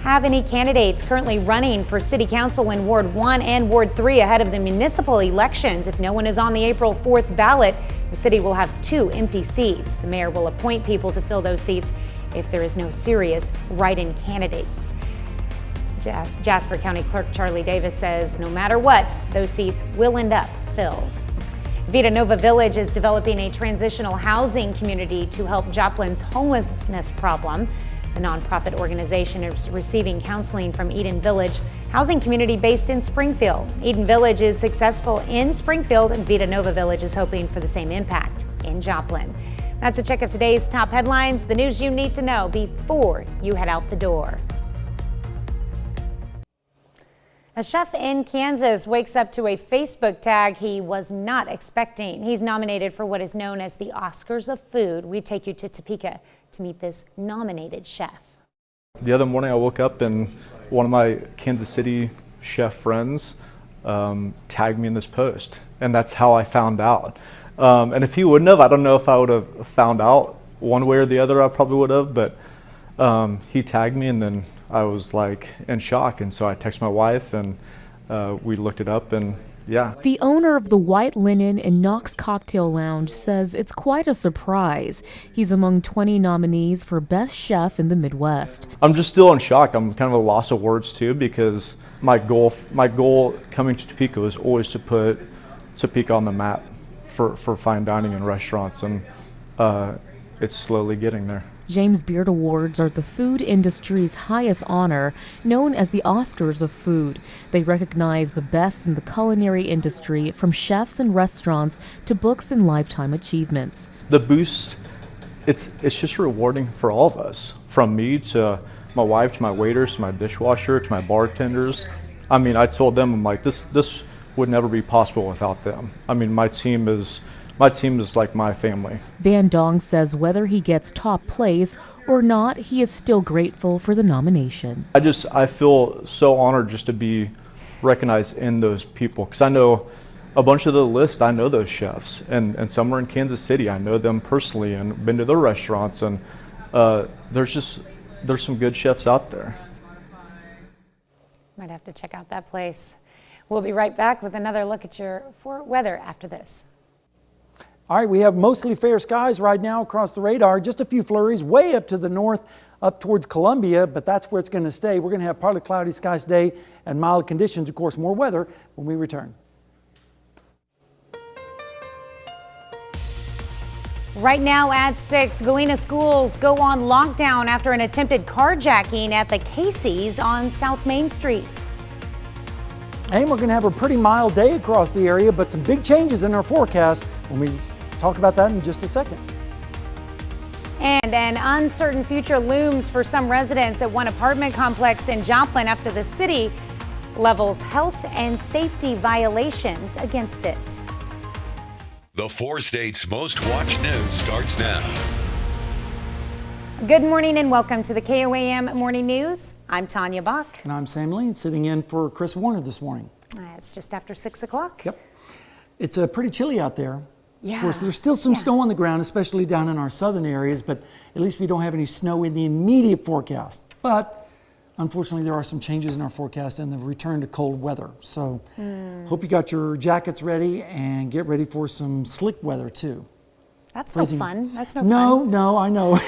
have any candidates currently running for city council in Ward 1 and Ward 3 ahead of the municipal elections. If no one is on the April 4th ballot, the city will have 2 empty seats. The mayor will appoint people to fill those seats if there is no serious write-in candidates. Jasper County Clerk Charlie Davis says no matter what, those seats will end up filled. Vita Nova Village is developing a transitional housing community to help Joplin's homelessness problem. The nonprofit organization is receiving counseling from Eden Village, housing community based in Springfield. Eden Village is successful in Springfield, and Vita Nova Village is hoping for the same impact in Joplin. That's a check of today's top headlines, the news you need to know before you head out the door. A chef in Kansas wakes up to a Facebook tag he was not expecting. He's nominated for what is known as the Oscars of Food. We take you to Topeka to meet this nominated chef. The other morning I woke up and one of my Kansas City chef friends tagged me in this post, and that's how I found out. And if he wouldn't have, I don't know if I would have found out one way or the other. I probably would have, but he tagged me, and then I was like in shock, and so I texted my wife, and we looked it up, and yeah. The owner of the White Linen and Knox Cocktail Lounge says it's quite a surprise. He's among 20 nominees for Best Chef in the Midwest. I'm just still in shock. I'm kind of a loss of words too, because my goal coming to Topeka was always to put Topeka on the map for fine dining and restaurants, and it's slowly getting there. James Beard Awards are the food industry's highest honor, known as the Oscars of Food. They recognize the best in the culinary industry, from chefs and restaurants to books and lifetime achievements. The boost, it's just rewarding for all of us, from me to my wife, to my waiters, to my dishwasher, to my bartenders. I mean, I told them, I'm like, this would never be possible without them. I mean, my team is like my family. Van Dong says whether he gets top place or not, he is still grateful for the nomination. I feel so honored just to be recognized in those people, because I know a bunch of the list, I know those chefs, and some are in Kansas City. I know them personally and been to their restaurants, and there's some good chefs out there. Might have to check out that place. We'll be right back with another look at your weather after this. All right, we have mostly fair skies right now across the radar. Just a few flurries way up to the north, up towards Columbia, but that's where it's going to stay. We're going to have partly cloudy skies today and mild conditions. Of course, more weather when we return. Right now at 6, Galena schools go on lockdown after an attempted carjacking at the Casey's on South Main Street. And we're going to have a pretty mild day across the area, but some big changes in our forecast when we talk about that in just a second. And an uncertain future looms for some residents at one apartment complex in Joplin after the city levels health and safety violations against it. The 4 states' most watched news starts now. Good morning and welcome to the KOAM Morning News. I'm Tanya Bach. And I'm Sam Lean, sitting in for Chris Warner this morning. It's just after 6 o'clock. Yep. It's pretty chilly out there. Yeah. Of course, there's still some snow on the ground, especially down in our southern areas, but at least we don't have any snow in the immediate forecast. But unfortunately, there are some changes in our forecast and the return to cold weather. So hope you got your jackets ready and get ready for some slick weather too. That's Freezing. no fun. That's no fun. No, I know.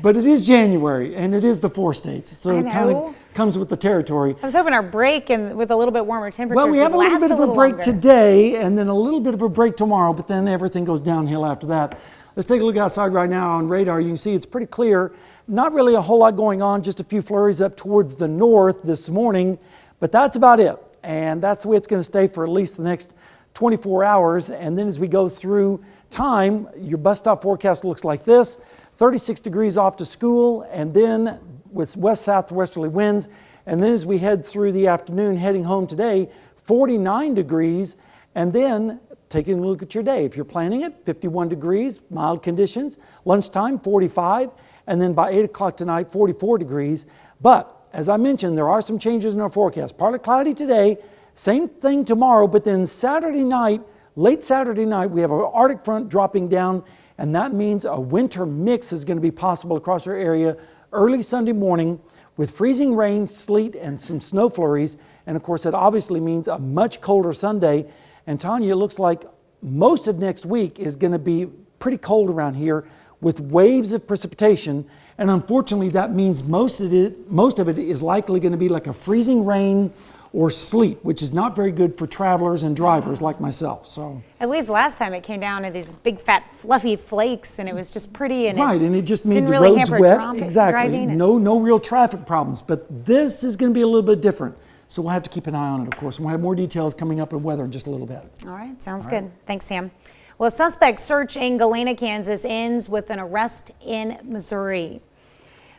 But it is January and it is the 4 states. So it kind of comes with the territory. I was hoping our break and with a little bit warmer temperatures. Well, we have a little bit of a break longer today and then a little bit of a break tomorrow, but then everything goes downhill after that. Let's take a look outside right now on radar. You can see it's pretty clear. Not really a whole lot going on, just a few flurries up towards the north this morning, but that's about it. And that's the way it's going to stay for at least the next 24 hours. And then as we go through time, your bus stop forecast looks like this: 36 degrees off to school, and then with west-southwesterly winds. And then as we head through the afternoon, heading home today, 49 degrees. And then taking a look at your day, if you're planning it, 51 degrees, mild conditions. Lunchtime, 45. And then by 8 o'clock tonight, 44 degrees. But as I mentioned, there are some changes in our forecast. Partly cloudy today, same thing tomorrow, but then Saturday night, late Saturday night, we have an Arctic front dropping down, and that means a winter mix is going to be possible across our area early Sunday morning with freezing rain, sleet, and some snow flurries. And of course, that obviously means a much colder Sunday. And Tanya, it looks like most of next week is going to be pretty cold around here with waves of precipitation, and unfortunately that means most of it is likely going to be like a freezing rain or sleet, which is not very good for travelers and drivers like myself. So At least last time it came down to these big fat fluffy flakes and it was just pretty and and it just made didn't the really roads hamper wet. Exactly. driving. No real traffic problems, but this is going to be a little bit different. So we'll have to keep an eye on it, of course. And we'll have more details coming up in weather in just a little bit. All right, sounds good. Thanks, Sam. Well, a suspect search in Galena, Kansas ends with an arrest in Missouri.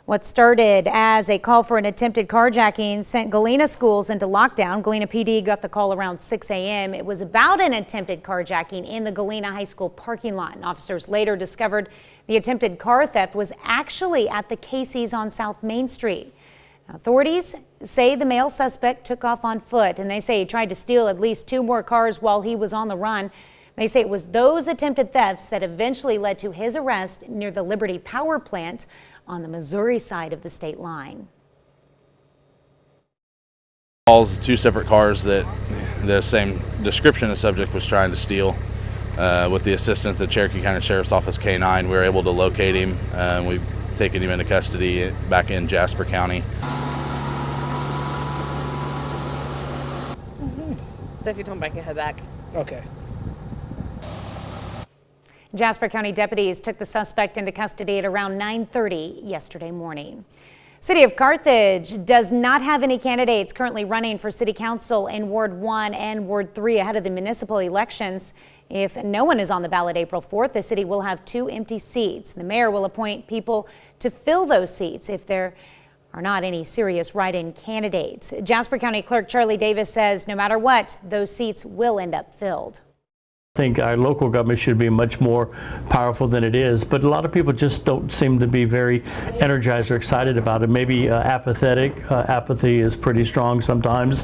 What started as a call for an attempted carjacking sent Galena schools into lockdown. Galena PD got the call around 6 a.m. It was about an attempted carjacking in the Galena High School parking lot. And officers later discovered the attempted car theft was actually at the Casey's on South Main Street. Now, authorities say the male suspect took off on foot, and they say he tried to steal at least 2 more cars while he was on the run. They say it was those attempted thefts that eventually led to his arrest near the Liberty Power Plant on the Missouri side of the state line. Calls 2 separate cars that the same description of subject was trying to steal. With the assistance of the Cherokee County Sheriff's Office K-9, we were able to locate him. We've taken him into custody back in Jasper County. So if you don't break it, head back. Okay. Jasper County deputies took the suspect into custody at around 9:30 yesterday morning. City of Carthage does not have any candidates currently running for city council in Ward 1 and Ward 3 ahead of the municipal elections. If no one is on the ballot April 4th, the city will have 2 empty seats. The mayor will appoint people to fill those seats if there are not any serious write-in candidates. Jasper County Clerk Charlie Davis says no matter what, those seats will end up filled. I think our local government should be much more powerful than it is, but a lot of people just don't seem to be very energized or excited about it. Maybe apathetic. Apathy is pretty strong sometimes.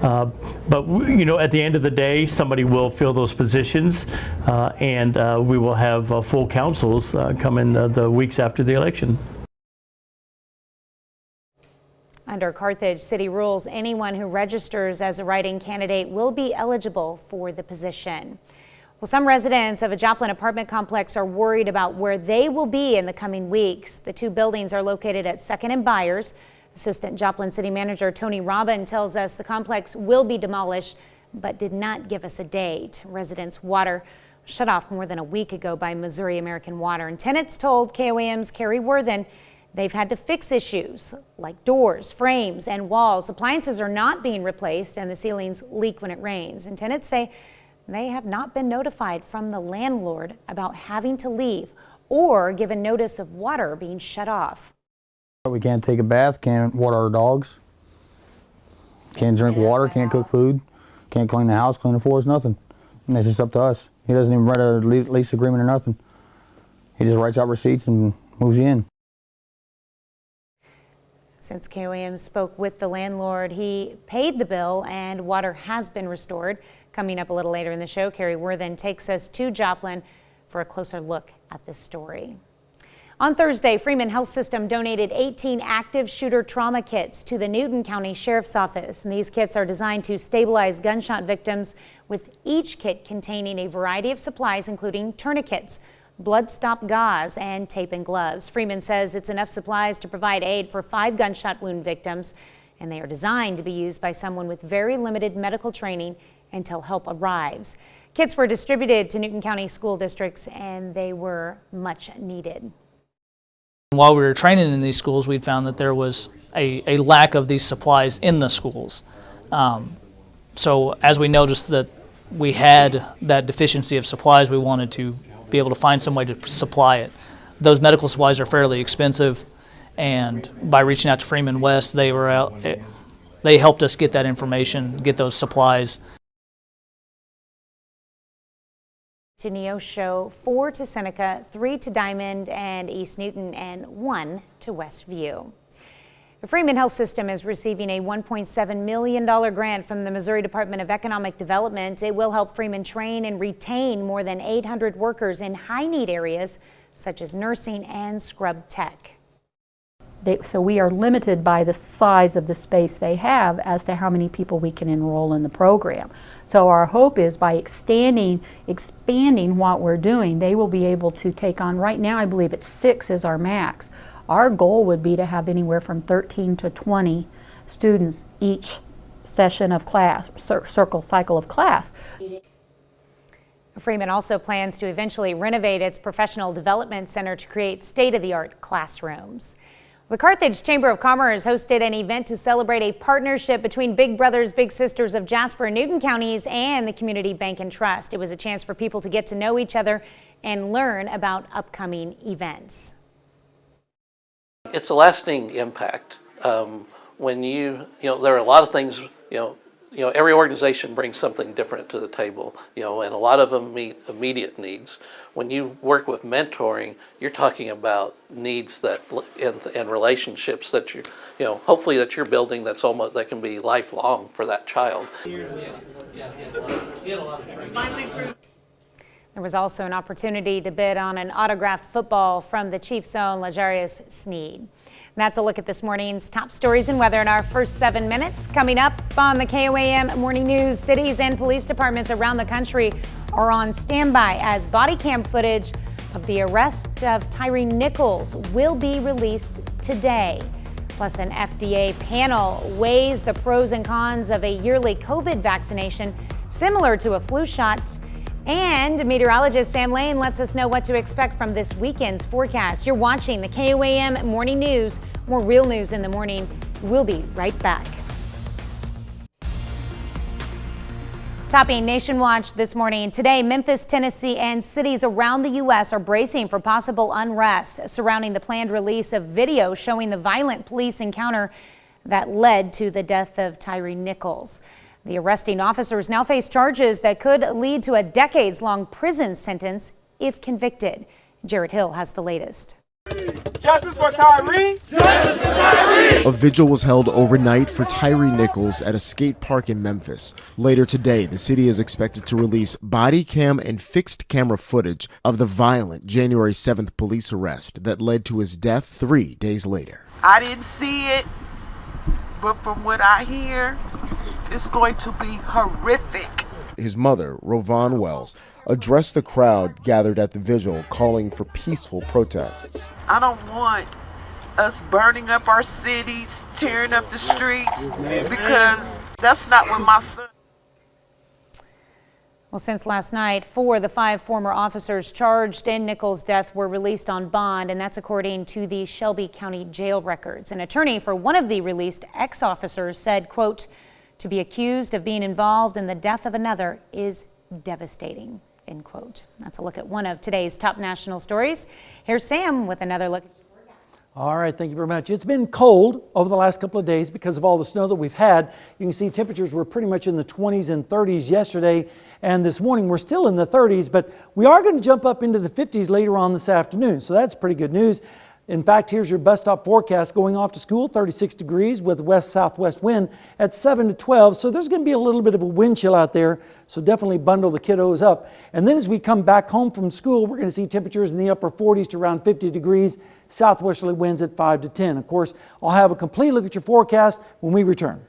But you know, at the end of the day, somebody will fill those positions, and we will have full councils come in the weeks after the election. Under Carthage city rules, anyone who registers as a write-in candidate will be eligible for the position. Well, some residents of a Joplin apartment complex are worried about where they will be in the coming weeks. The two buildings are located at 2nd and Byers. Assistant Joplin City Manager Tony Robin tells us the complex will be demolished, but did not give us a date. Residents' water was shut off more than a week ago by Missouri American Water, and tenants told KOAM's Carrie Worthen they've had to fix issues like doors, frames, and walls. Appliances are not being replaced, and the ceilings leak when it rains. And tenants say they have not been notified from the landlord about having to leave or given notice of water being shut off. We can't take a bath, can't water our dogs, can't drink water, can't cook food, can't clean the house, clean the floors, nothing. And it's just up to us. He doesn't even write a lease agreement or nothing. He just writes out receipts and moves you in. Since KOAM spoke with the landlord, he paid the bill and water has been restored. Coming up a little later in the show, Carrie Worthen takes us to Joplin for a closer look at this story. On Thursday, Freeman Health System donated 18 active shooter trauma kits to the Newton County Sheriff's Office. And these kits are designed to stabilize gunshot victims, with each kit containing a variety of supplies, including tourniquets, blood stop gauze, and tape and gloves. Freeman says it's enough supplies to provide aid for 5 gunshot wound victims, and they are designed to be used by someone with very limited medical training until help arrives. Kits were distributed to Newton County school districts, and they were much needed. While we were training in these schools, we found that there was a lack of these supplies in the schools. So as we noticed that we had that deficiency of supplies, we wanted to be able to find some way to supply it. Those medical supplies are fairly expensive, and by reaching out to Freeman West, they helped us get that information, get those supplies. To Neosho, 4 to Seneca, 3 to Diamond and East Newton, and 1 to Westview. The Freeman Health System is receiving a $1.7 million grant from the Missouri Department of Economic Development. It will help Freeman train and retain more than 800 workers in high-need areas such as nursing and scrub tech. So we are limited by the size of the space they have as to how many people we can enroll in the program. So our hope is by expanding what we're doing, they will be able to take on, right now I believe it's 6 is our max. Our goal would be to have anywhere from 13 to 20 students each session of class, cycle of class. Freeman also plans to eventually renovate its professional development center to create state-of-the-art classrooms. The Carthage Chamber of Commerce hosted an event to celebrate a partnership between Big Brothers Big Sisters of Jasper and Newton counties and the Community Bank and Trust. It was a chance for people to get to know each other and learn about upcoming events. It's a lasting impact. When there are a lot of things, every organization brings something different to the table, and a lot of them meet immediate needs. When you work with mentoring, you're talking about needs that and relationships that hopefully that you're building that can be lifelong for that child. There was also an opportunity to bid on an autographed football from the Chiefs' own L'Jarius Sneed. That's a look at this morning's top stories and weather in our first 7 minutes. Coming up on the KOAM Morning News, cities and police departments around the country are on standby as body cam footage of the arrest of Tyree Nichols will be released today. Plus, an FDA panel weighs the pros and cons of a yearly COVID vaccination similar to a flu shot. And meteorologist Sam Lane lets us know what to expect from this weekend's forecast. You're watching the KOAM Morning News. More real news in the morning. We'll be right back. Topping Nation Watch this morning. Today, Memphis, Tennessee, and cities around the U.S. are bracing for possible unrest surrounding the planned release of video showing the violent police encounter that led to the death of Tyree Nichols. The arresting officers now face charges that could lead to a decades-long prison sentence if convicted. Jared Hill has the latest. Justice for Tyree! Justice for Tyree! A vigil was held overnight for Tyree Nichols at a skate park in Memphis. Later today, the city is expected to release body cam and fixed camera footage of the violent January 7th police arrest that led to his death 3 days later. I didn't see it, but from what I hear, it's going to be horrific. His mother, Rovon Wells, addressed the crowd gathered at the vigil, calling for peaceful protests. I don't want us burning up our cities, tearing up the streets, because that's not what my son. Well, since last night, 4 of the 5 former officers charged in Nichols' death were released on bond, and that's according to the Shelby County jail records. An attorney for one of the released ex-officers said, quote, "To be accused of being involved in the death of another is devastating," end quote. That's a look at one of today's top national stories. Here's Sam with another look. All right, thank you very much. It's been cold over the last couple of days because of all the snow that we've had. You can see temperatures were pretty much in the 20s and 30s yesterday, and this morning we're still in the 30s, but we are going to jump up into the 50s later on this afternoon, so that's pretty good news. In fact, here's your bus stop forecast going off to school, 36 degrees with west-southwest wind at 7 to 12. So there's going to be a little bit of a wind chill out there. So definitely bundle the kiddos up. And then as we come back home from school, we're going to see temperatures in the upper 40s to around 50 degrees, southwesterly winds at 5 to 10. Of course, I'll have a complete look at your forecast when we return.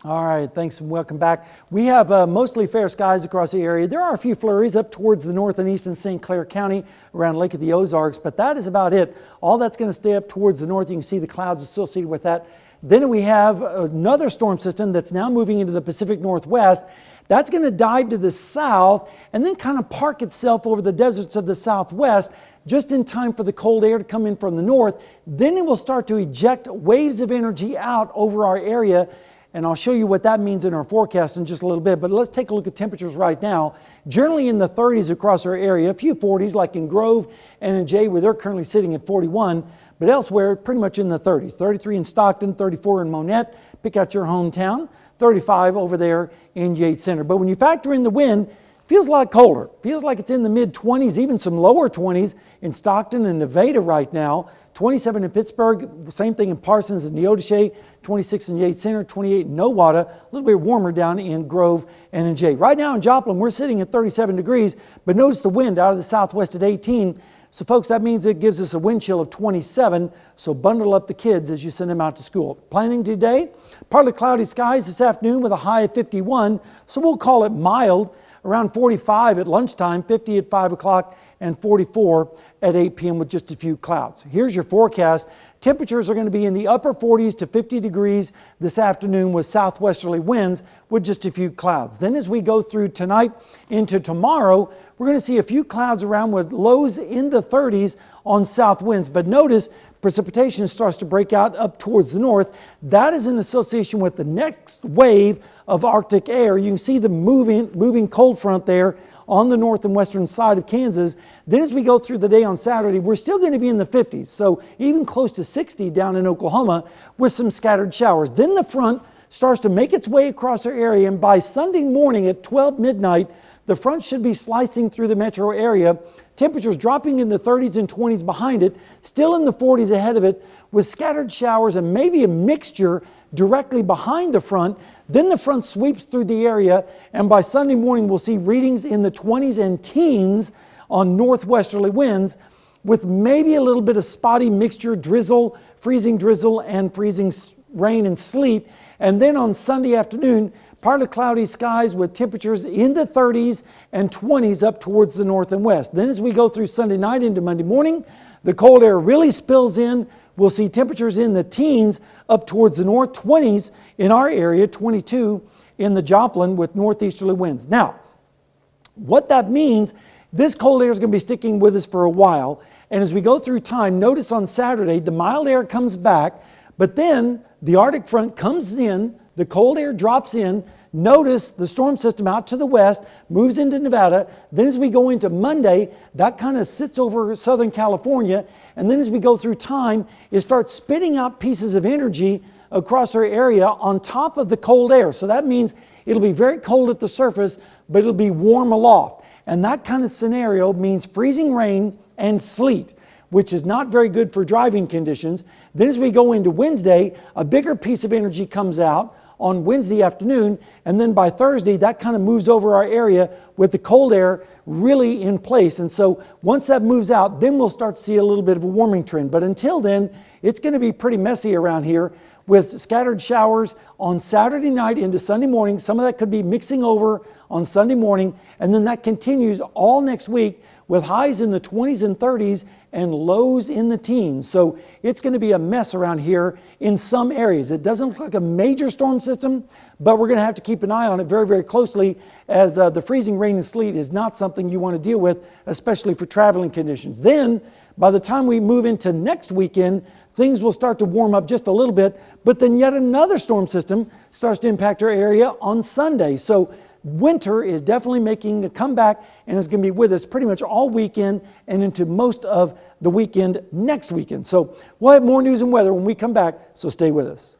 All right, thanks and welcome back. We have mostly fair skies across the area. There are a few flurries up towards the north and east in St. Clair County around Lake of the Ozarks, but that is about it. All that's going to stay up towards the north. You can see the clouds associated with that. Then we have another storm system that's now moving into the Pacific Northwest. That's going to dive to the south and then kind of park itself over the deserts of the southwest just in time for the cold air to come in from the north. Then it will start to eject waves of energy out over our area. And I'll show you what that means in our forecast in just a little bit. But let's take a look at temperatures right now. Generally in the 30s across our area, a few 40s like in Grove and in Jay, where they're currently sitting at 41. But elsewhere, pretty much in the 30s. 33 in Stockton, 34 in Monette. Pick out your hometown. 35 over there in Yates Center. But when you factor in the wind, it feels a lot colder. Feels like it's in the mid-20s, even some lower 20s in Stockton and Nevada right now. 27 in Pittsburgh, same thing in Parsons and Neodesha, 26 in Yates Center, 28 in Nowata, a little bit warmer down in Grove and in Jay. Right now in Joplin, we're sitting at 37 degrees, but notice the wind out of the southwest at 18. So folks, that means it gives us a wind chill of 27, so bundle up the kids as you send them out to school. Planning today, partly cloudy skies this afternoon with a high of 51, so we'll call it mild, around 45 at lunchtime, 50 at 5 o'clock, and 44 at 8 p.m. with just a few clouds. Here's your forecast. Temperatures are going to be in the upper 40s to 50 degrees this afternoon with southwesterly winds with just a few clouds. Then as we go through tonight into tomorrow, we're going to see a few clouds around with lows in the 30s on south winds. But notice precipitation starts to break out up towards the north. That is in association with the next wave of Arctic air. You can see the moving cold front there on the north and western side of Kansas. Then as we go through the day on Saturday, we're still going to be in the 50s, so even close to 60 down in Oklahoma with some scattered showers. Then the front starts to make its way across our area, and by Sunday morning at 12 midnight, the front should be slicing through the metro area. Temperatures dropping in the 30s and 20s behind it, still in the 40s ahead of it, with scattered showers and maybe a mixture directly behind the front. Then the front sweeps through the area, and by Sunday morning we'll see readings in the 20s and teens on northwesterly winds with maybe a little bit of spotty mixture, drizzle, freezing rain and sleet. And then on Sunday afternoon, partly cloudy skies with temperatures in the 30s and 20s up towards the north and west. Then as we go through Sunday night into Monday morning, the cold air really spills in. We'll see temperatures in the teens up towards the north, 20s in our area, 22 in the Joplin with northeasterly winds. Now, what that means, this cold air is going to be sticking with us for a while. And as we go through time, notice on Saturday, the mild air comes back, But then the Arctic front comes in, the cold air drops in. Notice the storm system out to the west moves into Nevada. Then as we go into Monday, that kind of sits over Southern California. And then as we go through time, it starts spitting out pieces of energy across our area on top of the cold air. So that means it'll be very cold at the surface, but it'll be warm aloft. And that kind of scenario means freezing rain and sleet, which is not very good for driving conditions. Then as we go into Wednesday, a bigger piece of energy comes out on Wednesday afternoon, and then by Thursday, that kind of moves over our area with the cold air really in place. And so once that moves out, then we'll start to see a little bit of a warming trend. But until then, it's going to be pretty messy around here with scattered showers on Saturday night into Sunday morning. Some of that could be mixing over on Sunday morning, and then that continues all next week with highs in the 20s and 30s and lows in the teens. So it's going to be a mess around here in some areas. It doesn't look like a major storm system, but we're going to have to keep an eye on it very, very closely, as the freezing rain and sleet is not something you want to deal with, especially for traveling conditions. Then, by the time we move into next weekend, things will start to warm up just a little bit, but then yet another storm system starts to impact our area on Sunday. So winter is definitely making a comeback and is going to be with us pretty much all weekend and into most of the weekend next weekend. So we'll have more news and weather when we come back, so stay with us.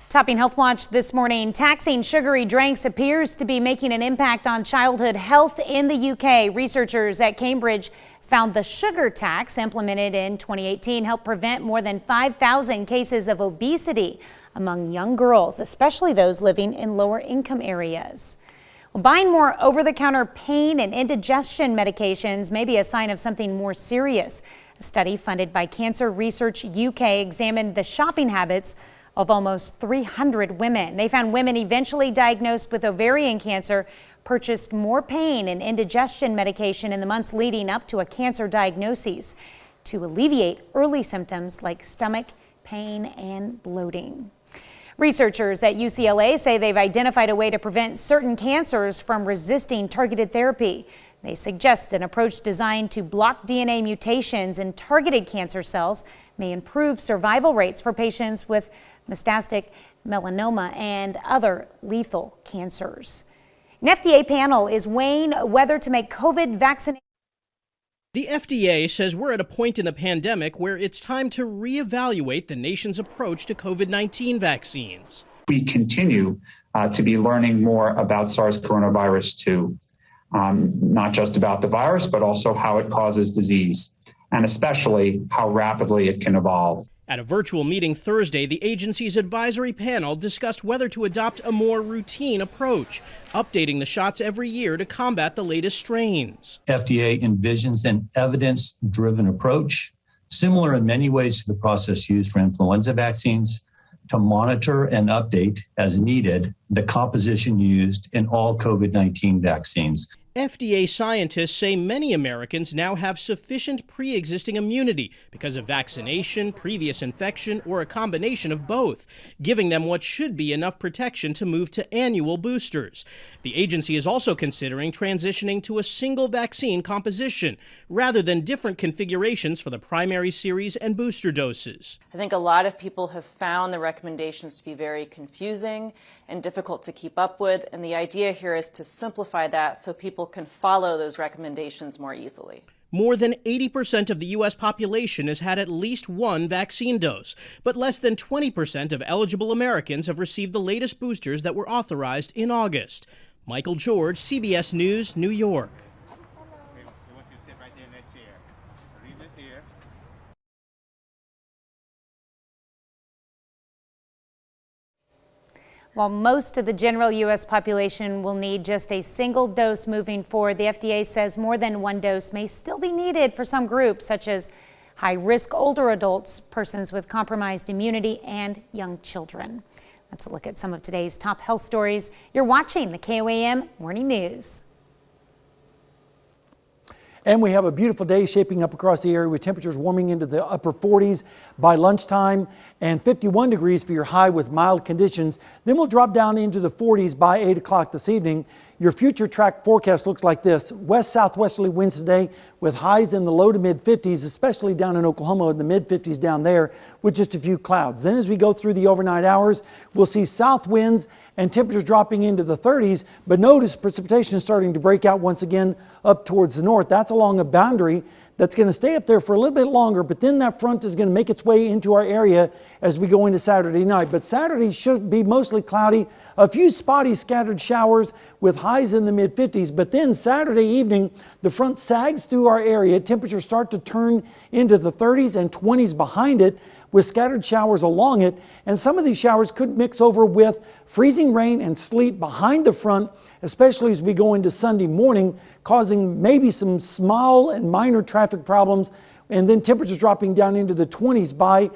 Topping Health Watch this morning, taxing sugary drinks appears to be making an impact on childhood health in the UK. Researchers at Cambridge found the sugar tax implemented in 2018 helped prevent more than 5,000 cases of obesity among young girls, especially those living in lower income areas. Well, buying more over-the-counter pain and indigestion medications may be a sign of something more serious. A study funded by Cancer Research UK examined the shopping habits of almost 300 women. They found women eventually diagnosed with ovarian cancer purchased more pain and indigestion medication in the months leading up to a cancer diagnosis to alleviate early symptoms like stomach pain and bloating. Researchers at UCLA say they've identified a way to prevent certain cancers from resisting targeted therapy. They suggest an approach designed to block DNA mutations in targeted cancer cells may improve survival rates for patients with metastatic melanoma and other lethal cancers. An FDA panel is weighing whether to make COVID vaccination. The FDA says we're at a point in the pandemic where it's time to reevaluate the nation's approach to COVID-19 vaccines. We continue to be learning more about SARS coronavirus 2, not just about the virus, but also how it causes disease, and especially how rapidly it can evolve. At a virtual meeting Thursday, the agency's advisory panel discussed whether to adopt a more routine approach, updating the shots every year to combat the latest strains. FDA envisions an evidence-driven approach, similar in many ways to the process used for influenza vaccines, to monitor and update as needed the composition used in all COVID-19 vaccines. FDA scientists say many Americans now have sufficient pre-existing immunity because of vaccination, previous infection, or a combination of both, giving them what should be enough protection to move to annual boosters. The agency is also considering transitioning to a single vaccine composition rather than different configurations for the primary series and booster doses. I think a lot of people have found the recommendations to be very confusing and difficult to keep up with, and the idea here is to simplify that so people can follow those recommendations more easily. More than 80% of the U.S. population has had at least one vaccine dose, but less than 20% of eligible Americans have received the latest boosters that were authorized in August. Michael George, CBS News, New York. While most of the general U.S. population will need just a single dose moving forward, the FDA says more than one dose may still be needed for some groups, such as high-risk older adults, persons with compromised immunity, and young children. That's a look at some of today's top health stories. You're watching the KOAM Morning News. And we have a beautiful day shaping up across the area with temperatures warming into the upper 40s by lunchtime and 51 degrees for your high with mild conditions. Then we'll drop down into the 40s by 8 o'clock this evening. Your future track forecast looks like this. West-southwesterly winds today with highs in the low to mid-50s, especially down in Oklahoma in the mid-50s down there with just a few clouds. Then as we go through the overnight hours, we'll see south winds and temperatures dropping into the 30s, but notice precipitation is starting to break out once again up towards the north. That's along a boundary that's going to stay up there for a little bit longer, but then that front is going to make its way into our area as we go into Saturday night. But Saturday should be mostly cloudy, a few spotty scattered showers with highs in the mid-50s, but then Saturday evening, the front sags through our area. Temperatures start to turn into the 30s and 20s behind it with scattered showers along it, and some of these showers could mix over with freezing rain and sleet behind the front, especially as we go into Sunday morning, causing maybe some small and minor traffic problems, and then temperatures dropping down into the 20s by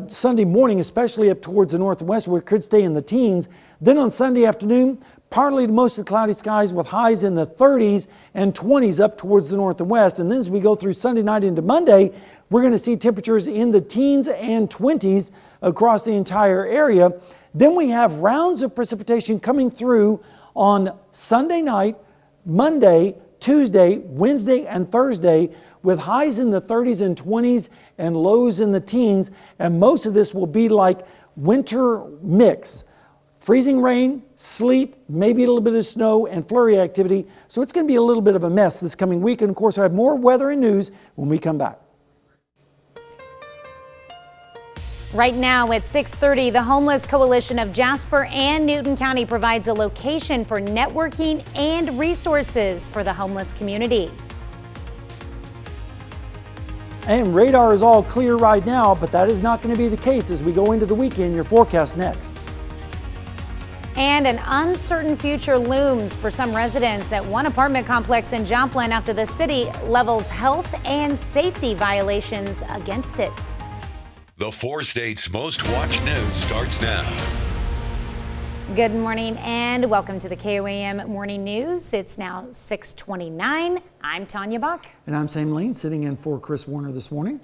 Sunday morning, especially up towards the northwest where it could stay in the teens. Then on Sunday afternoon, partly to mostly cloudy skies with highs in the 30s and 20s up towards the north and west. And then as we go through Sunday night into Monday, we're going to see temperatures in the teens and 20s across the entire area. Then we have rounds of precipitation coming through on Sunday night, Monday, Tuesday, Wednesday, and Thursday with highs in the 30s and 20s and lows in the teens. And most of this will be like winter mix. Freezing rain, sleet, maybe a little bit of snow and flurry activity. So it's going to be a little bit of a mess this coming week. And of course, I have more weather and news when we come back. Right now at 6:30, the Homeless Coalition of Jasper and Newton County provides a location for networking and resources for the homeless community. And radar is all clear right now, but that is not going to be the case as we go into the weekend. Your forecast next. And an uncertain future looms for some residents at one apartment complex in Joplin after the city levels health and safety violations against it. The 4 states' most watched news starts now. Good morning and welcome to the KOAM Morning News. It's now 6:29. I'm Tanya Bach. And I'm Sam Lane, sitting in for Chris Warner this morning.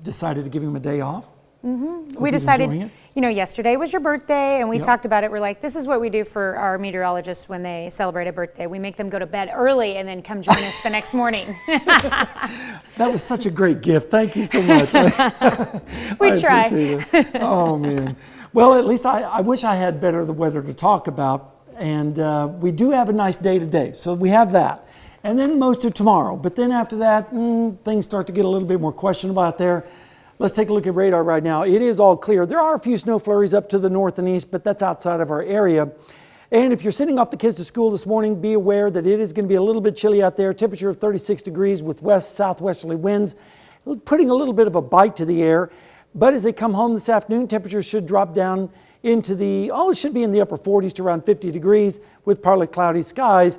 Decided to give him a day off. We decided, you know, yesterday was your birthday and we talked about it. We're like, this is what we do for our meteorologists when they celebrate a birthday. We make them go to bed early and then come join us the next morning. That was such a great gift. Thank you so much. We try. Appreciate it. Oh, man. Well, at least I wish I had better the weather to talk about. And we do have a nice day today. So we have that. And then most of tomorrow. But then after that, things start to get a little bit more questionable out there. Let's take a look at radar right now. It is all clear. There are a few snow flurries up to the north and east, but that's outside of our area. And if you're sending off the kids to school this morning, be aware that it is going to be a little bit chilly out there. Temperature of 36 degrees with west-southwesterly winds, putting a little bit of a bite to the air. But as they come home this afternoon, temperatures should drop down into it should be in the upper 40s to around 50 degrees with partly cloudy skies.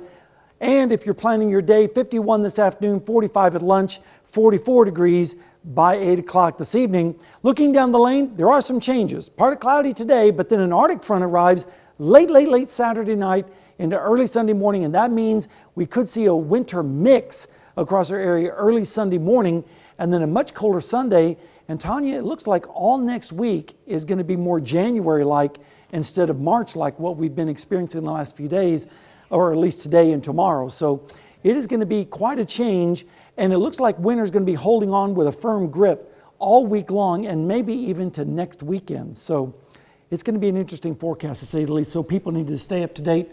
And if you're planning your day, 51 this afternoon, 45 at lunch, 44 degrees by 8 o'clock this evening. Looking down the lane, there are some changes. Partly cloudy today, but then an Arctic front arrives late Saturday night into early Sunday morning, and that means we could see a winter mix across our area early Sunday morning, and then a much colder Sunday. And Tanya, it looks like all next week is going to be more January-like instead of March-like what we've been experiencing in the last few days, or at least today and tomorrow. So it is going to be quite a change. And it looks like winter's going to be holding on with a firm grip all week long and maybe even to next weekend. So it's going to be an interesting forecast to say the least. So people need to stay up to date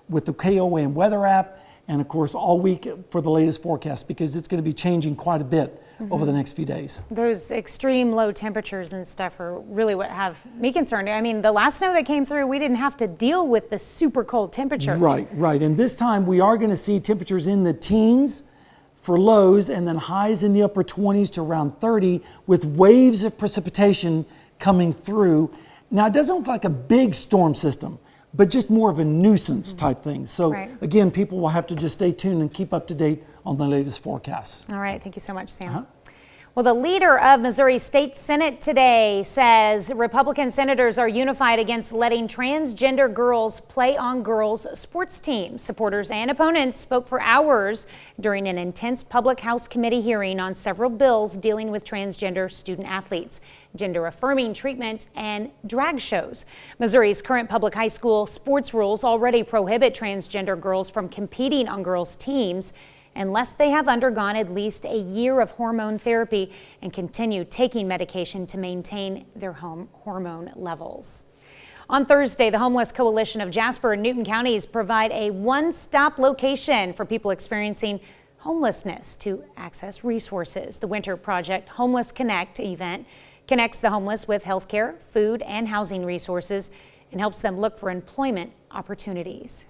with the KOAM weather app and of course all week for the latest forecast because it's going to be changing quite a bit over the next few days. Those extreme low temperatures and stuff are really what have me concerned. I mean, the last snow that came through, we didn't have to deal with the super cold temperatures. Right. And this time we are going to see temperatures in the teens for lows and then highs in the upper 20s to around 30 with waves of precipitation coming through. Now it doesn't look like a big storm system, but just more of a nuisance type thing. So again, people will have to just stay tuned and keep up to date on the latest forecasts. All right, thank you so much, Sam. Well, the leader of Missouri State Senate today says Republican senators are unified against letting transgender girls play on girls' sports teams. Supporters and opponents spoke for hours during an intense public House committee hearing on several bills dealing with transgender student athletes, gender-affirming treatment, and drag shows. Missouri's current public high school sports rules already prohibit transgender girls from competing on girls' teams unless they have undergone at least a year of hormone therapy and continue taking medication to maintain their hormone levels. On Thursday, the Homeless Coalition of Jasper and Newton counties provide a one-stop location for people experiencing homelessness to access resources. The Winter Project Homeless Connect event connects the homeless with healthcare, food, and housing resources and helps them look for employment opportunities.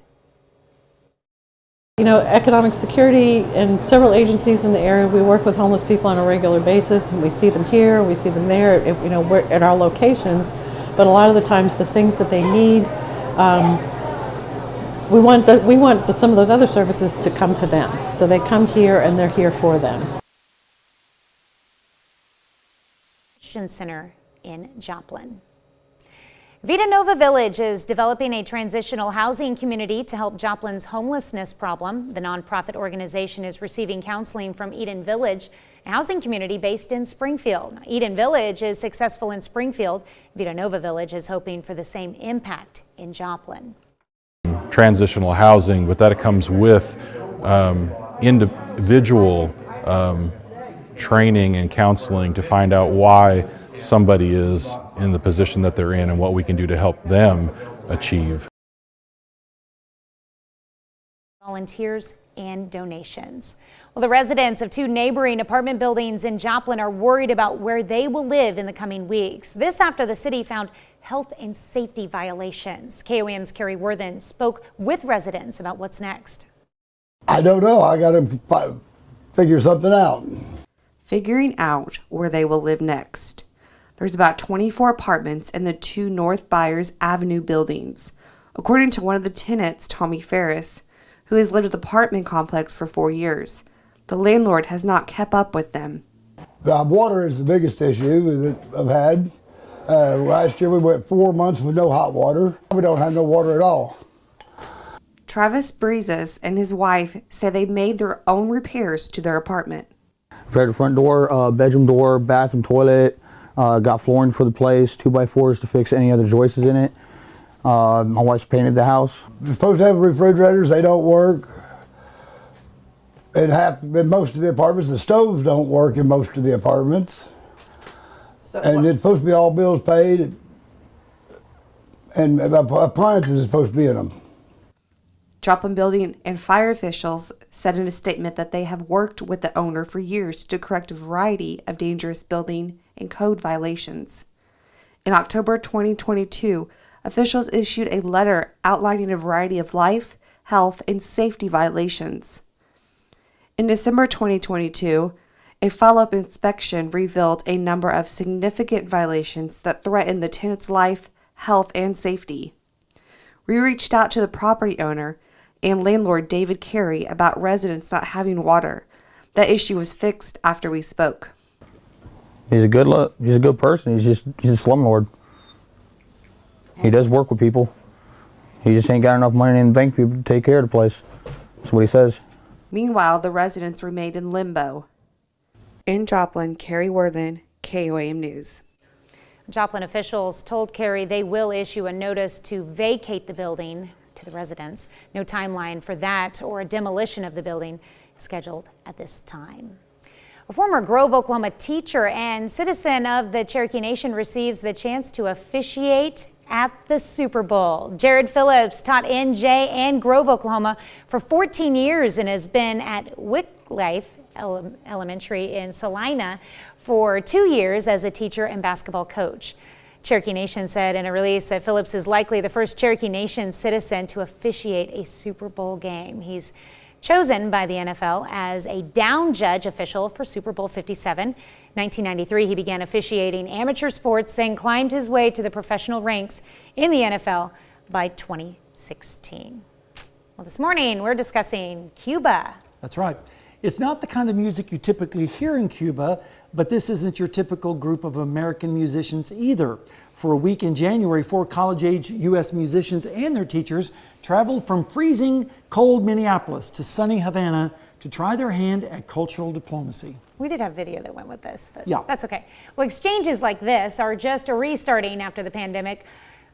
You know, economic security and several agencies in the area, we work with homeless people on a regular basis, and we see them here, we see them there, you know, we're at our locations, but a lot of the times the things that they need, we want some of those other services to come to them. So they come here and they're here for them. Christian Center in Joplin. Vita Nova Village is developing a transitional housing community to help Joplin's homelessness problem. The nonprofit organization is receiving counseling from Eden Village, a housing community based in Springfield. Eden Village is successful in Springfield. Vita Nova Village is hoping for the same impact in Joplin. Transitional housing, but that comes with individual training and counseling to find out why somebody is in the position that they're in and what we can do to help them achieve. Volunteers and donations. Well, the residents of two neighboring apartment buildings in Joplin are worried about where they will live in the coming weeks. This after the city found health and safety violations. KOAM's Carrie Worthen spoke with residents about what's next. I don't know. I got to figure something out. Figuring out where they will live next. There's about 24 apartments in the two North Byers Avenue buildings. According to one of the tenants, Tommy Ferris, who has lived at the apartment complex for 4 years, the landlord has not kept up with them. The water is the biggest issue that I've had. Last year we went 4 months with no hot water. We don't have no water at all. Travis Breezes and his wife say they made their own repairs to their apartment. Repaired the front door, bedroom door, bathroom, toilet. Got flooring for the place, 2x4s to fix any other joists in it. My wife's painted the house. We're supposed to have refrigerators, they don't work. In most of the apartments, the stoves don't work in most of the apartments. And it's supposed to be all bills paid, and appliances are supposed to be in them. Joplin Building and fire officials said in a statement that they have worked with the owner for years to correct a variety of dangerous building and code violations. In October 2022, officials issued a letter outlining a variety of life, health, and safety violations. In December 2022, a follow-up inspection revealed a number of significant violations that threatened the tenant's life, health, and safety. We reached out to the property owner and landlord David Carey about residents not having water. That issue was fixed after we spoke. He's a good person. He's a slumlord. He does work with people. He just ain't got enough money in the bank for people to take care of the place. That's what he says. Meanwhile, the residents remained in limbo. In Joplin, Carrie Worthen, KOAM News. Joplin officials told Carey they will issue a notice to vacate the building to the residents. No timeline for that or a demolition of the building is scheduled at this time. A former Grove, Oklahoma teacher and citizen of the Cherokee Nation receives the chance to officiate at the Super Bowl. Jared Phillips taught NJ and Grove, Oklahoma for 14 years and has been at Wycliffe Elementary in Salina for 2 years as a teacher and basketball coach. Cherokee Nation said in a release that Phillips is likely the first Cherokee Nation citizen to officiate a Super Bowl game. He's chosen by the NFL as a down judge official for Super Bowl 57. 1993, he began officiating amateur sports and climbed his way to the professional ranks in the NFL by 2016. Well, this morning we're discussing Cuba. That's right. It's not the kind of music you typically hear in Cuba. But this isn't your typical group of American musicians either. For a week in January, 4 college-age U.S. musicians and their teachers traveled from freezing cold Minneapolis to sunny Havana to try their hand at cultural diplomacy. We did have video that went with this, but yeah, that's okay. Well, exchanges like this are just restarting after the pandemic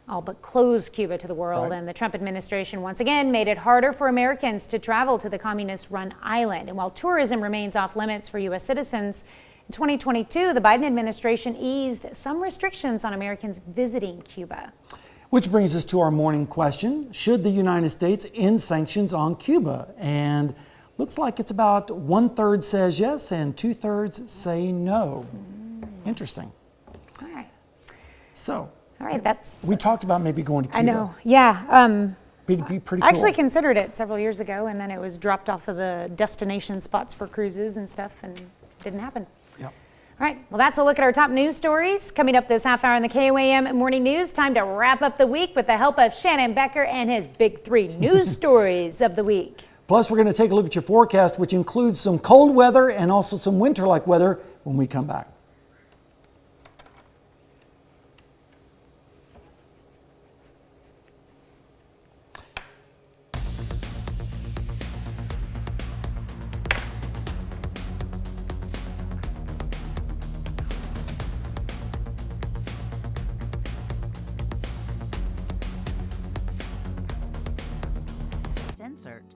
all but closed Cuba to the world, Right. and the Trump administration once again made it harder for Americans to travel to the communist-run island. And while tourism remains off limits for U.S. citizens, in 2022, the Biden administration eased some restrictions on Americans visiting Cuba. Which brings us to our morning question. Should the United States end sanctions on Cuba? And looks like it's about 1/3 says yes and 2/3 say no. Interesting. All right. So, all right, that's... We talked about maybe going to Cuba. I know, yeah. Be pretty cool. I actually considered it several years ago, and then it was dropped off of the destination spots for cruises and stuff, and didn't happen. Yep. All right, well, that's a look at our top news stories. Coming up this half hour in the KOAM Morning News, time to wrap up the week with the help of Shannon Becker and his big 3 news stories of the week. Plus, we're going to take a look at your forecast, which includes some cold weather and also some winter-like weather when we come back.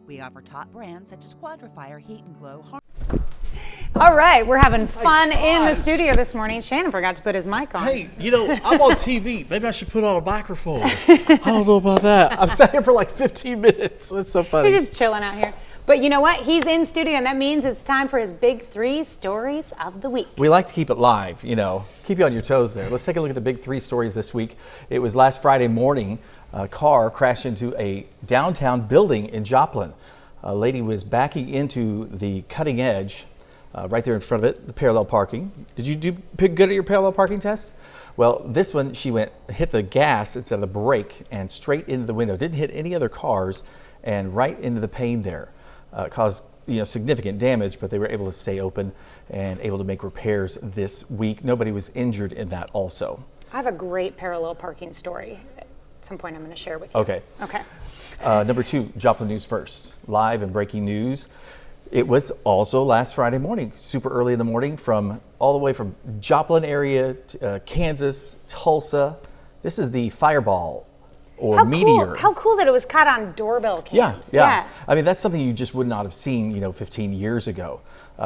We offer top brands such as Quadrifire, Heat and Glow. All right, we're having fun in the studio this morning. Shannon forgot to put his mic on. Hey, you know, I'm on TV. Maybe I should put on a microphone. I don't know about that. I've sat here for like 15 minutes. That's so funny. He's just chilling out here. But you know what? He's in studio, and that means it's time for his big 3 stories of the week. We like to keep it live, you know, keep you on your toes there. Let's take a look at the big 3 stories this week. It was last Friday morning. A car crashed into a downtown building in Joplin. A lady was backing into the cutting edge right there in front of it, the parallel parking. Did you do good at your parallel parking test? Well, this one, she hit the gas instead of the brake and straight into the window. Didn't hit any other cars and right into the pane there. Caused significant damage, but they were able to stay open and able to make repairs this week. Nobody was injured in that also. I have a great parallel parking story. At some point I'm going to share with you. Okay. Okay. Number 2, Joplin News First. Live and breaking news. It was also last Friday morning, super early in the morning, all the way from Joplin area to Kansas, Tulsa. This is the fireball or meteor. Cool. How cool that it was caught on doorbell cams. Yeah. I mean, that's something you just would not have seen, 15 years ago.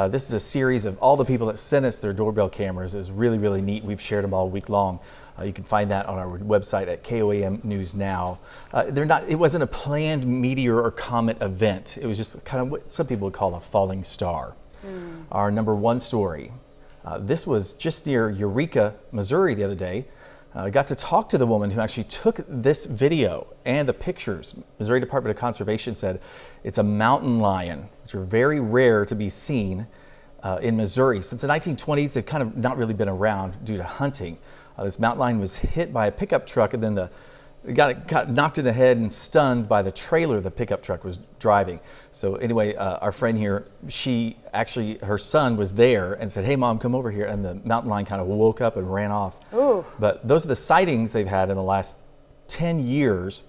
This is a series of all the people that sent us their doorbell cameras. It was really, really neat. We've shared them all week long. You can find that on our website at KOAM News Now. It wasn't a planned meteor or comet event. It was just kind of what some people would call a falling star. Our number 1 story. This was just near Eureka, Missouri the other day. I got to talk to the woman who actually took this video and the pictures. Missouri Department of Conservation said it's a mountain lion, which are very rare to be seen in Missouri. Since the 1920s, they've kind of not really been around due to hunting. This mountain lion was hit by a pickup truck, and then got knocked in the head and stunned by the trailer the pickup truck was driving. So anyway, our friend here, her son was there and said, "Hey Mom, come over here." And the mountain lion kind of woke up and ran off. Ooh. But those are the sightings they've had in the last 10 years.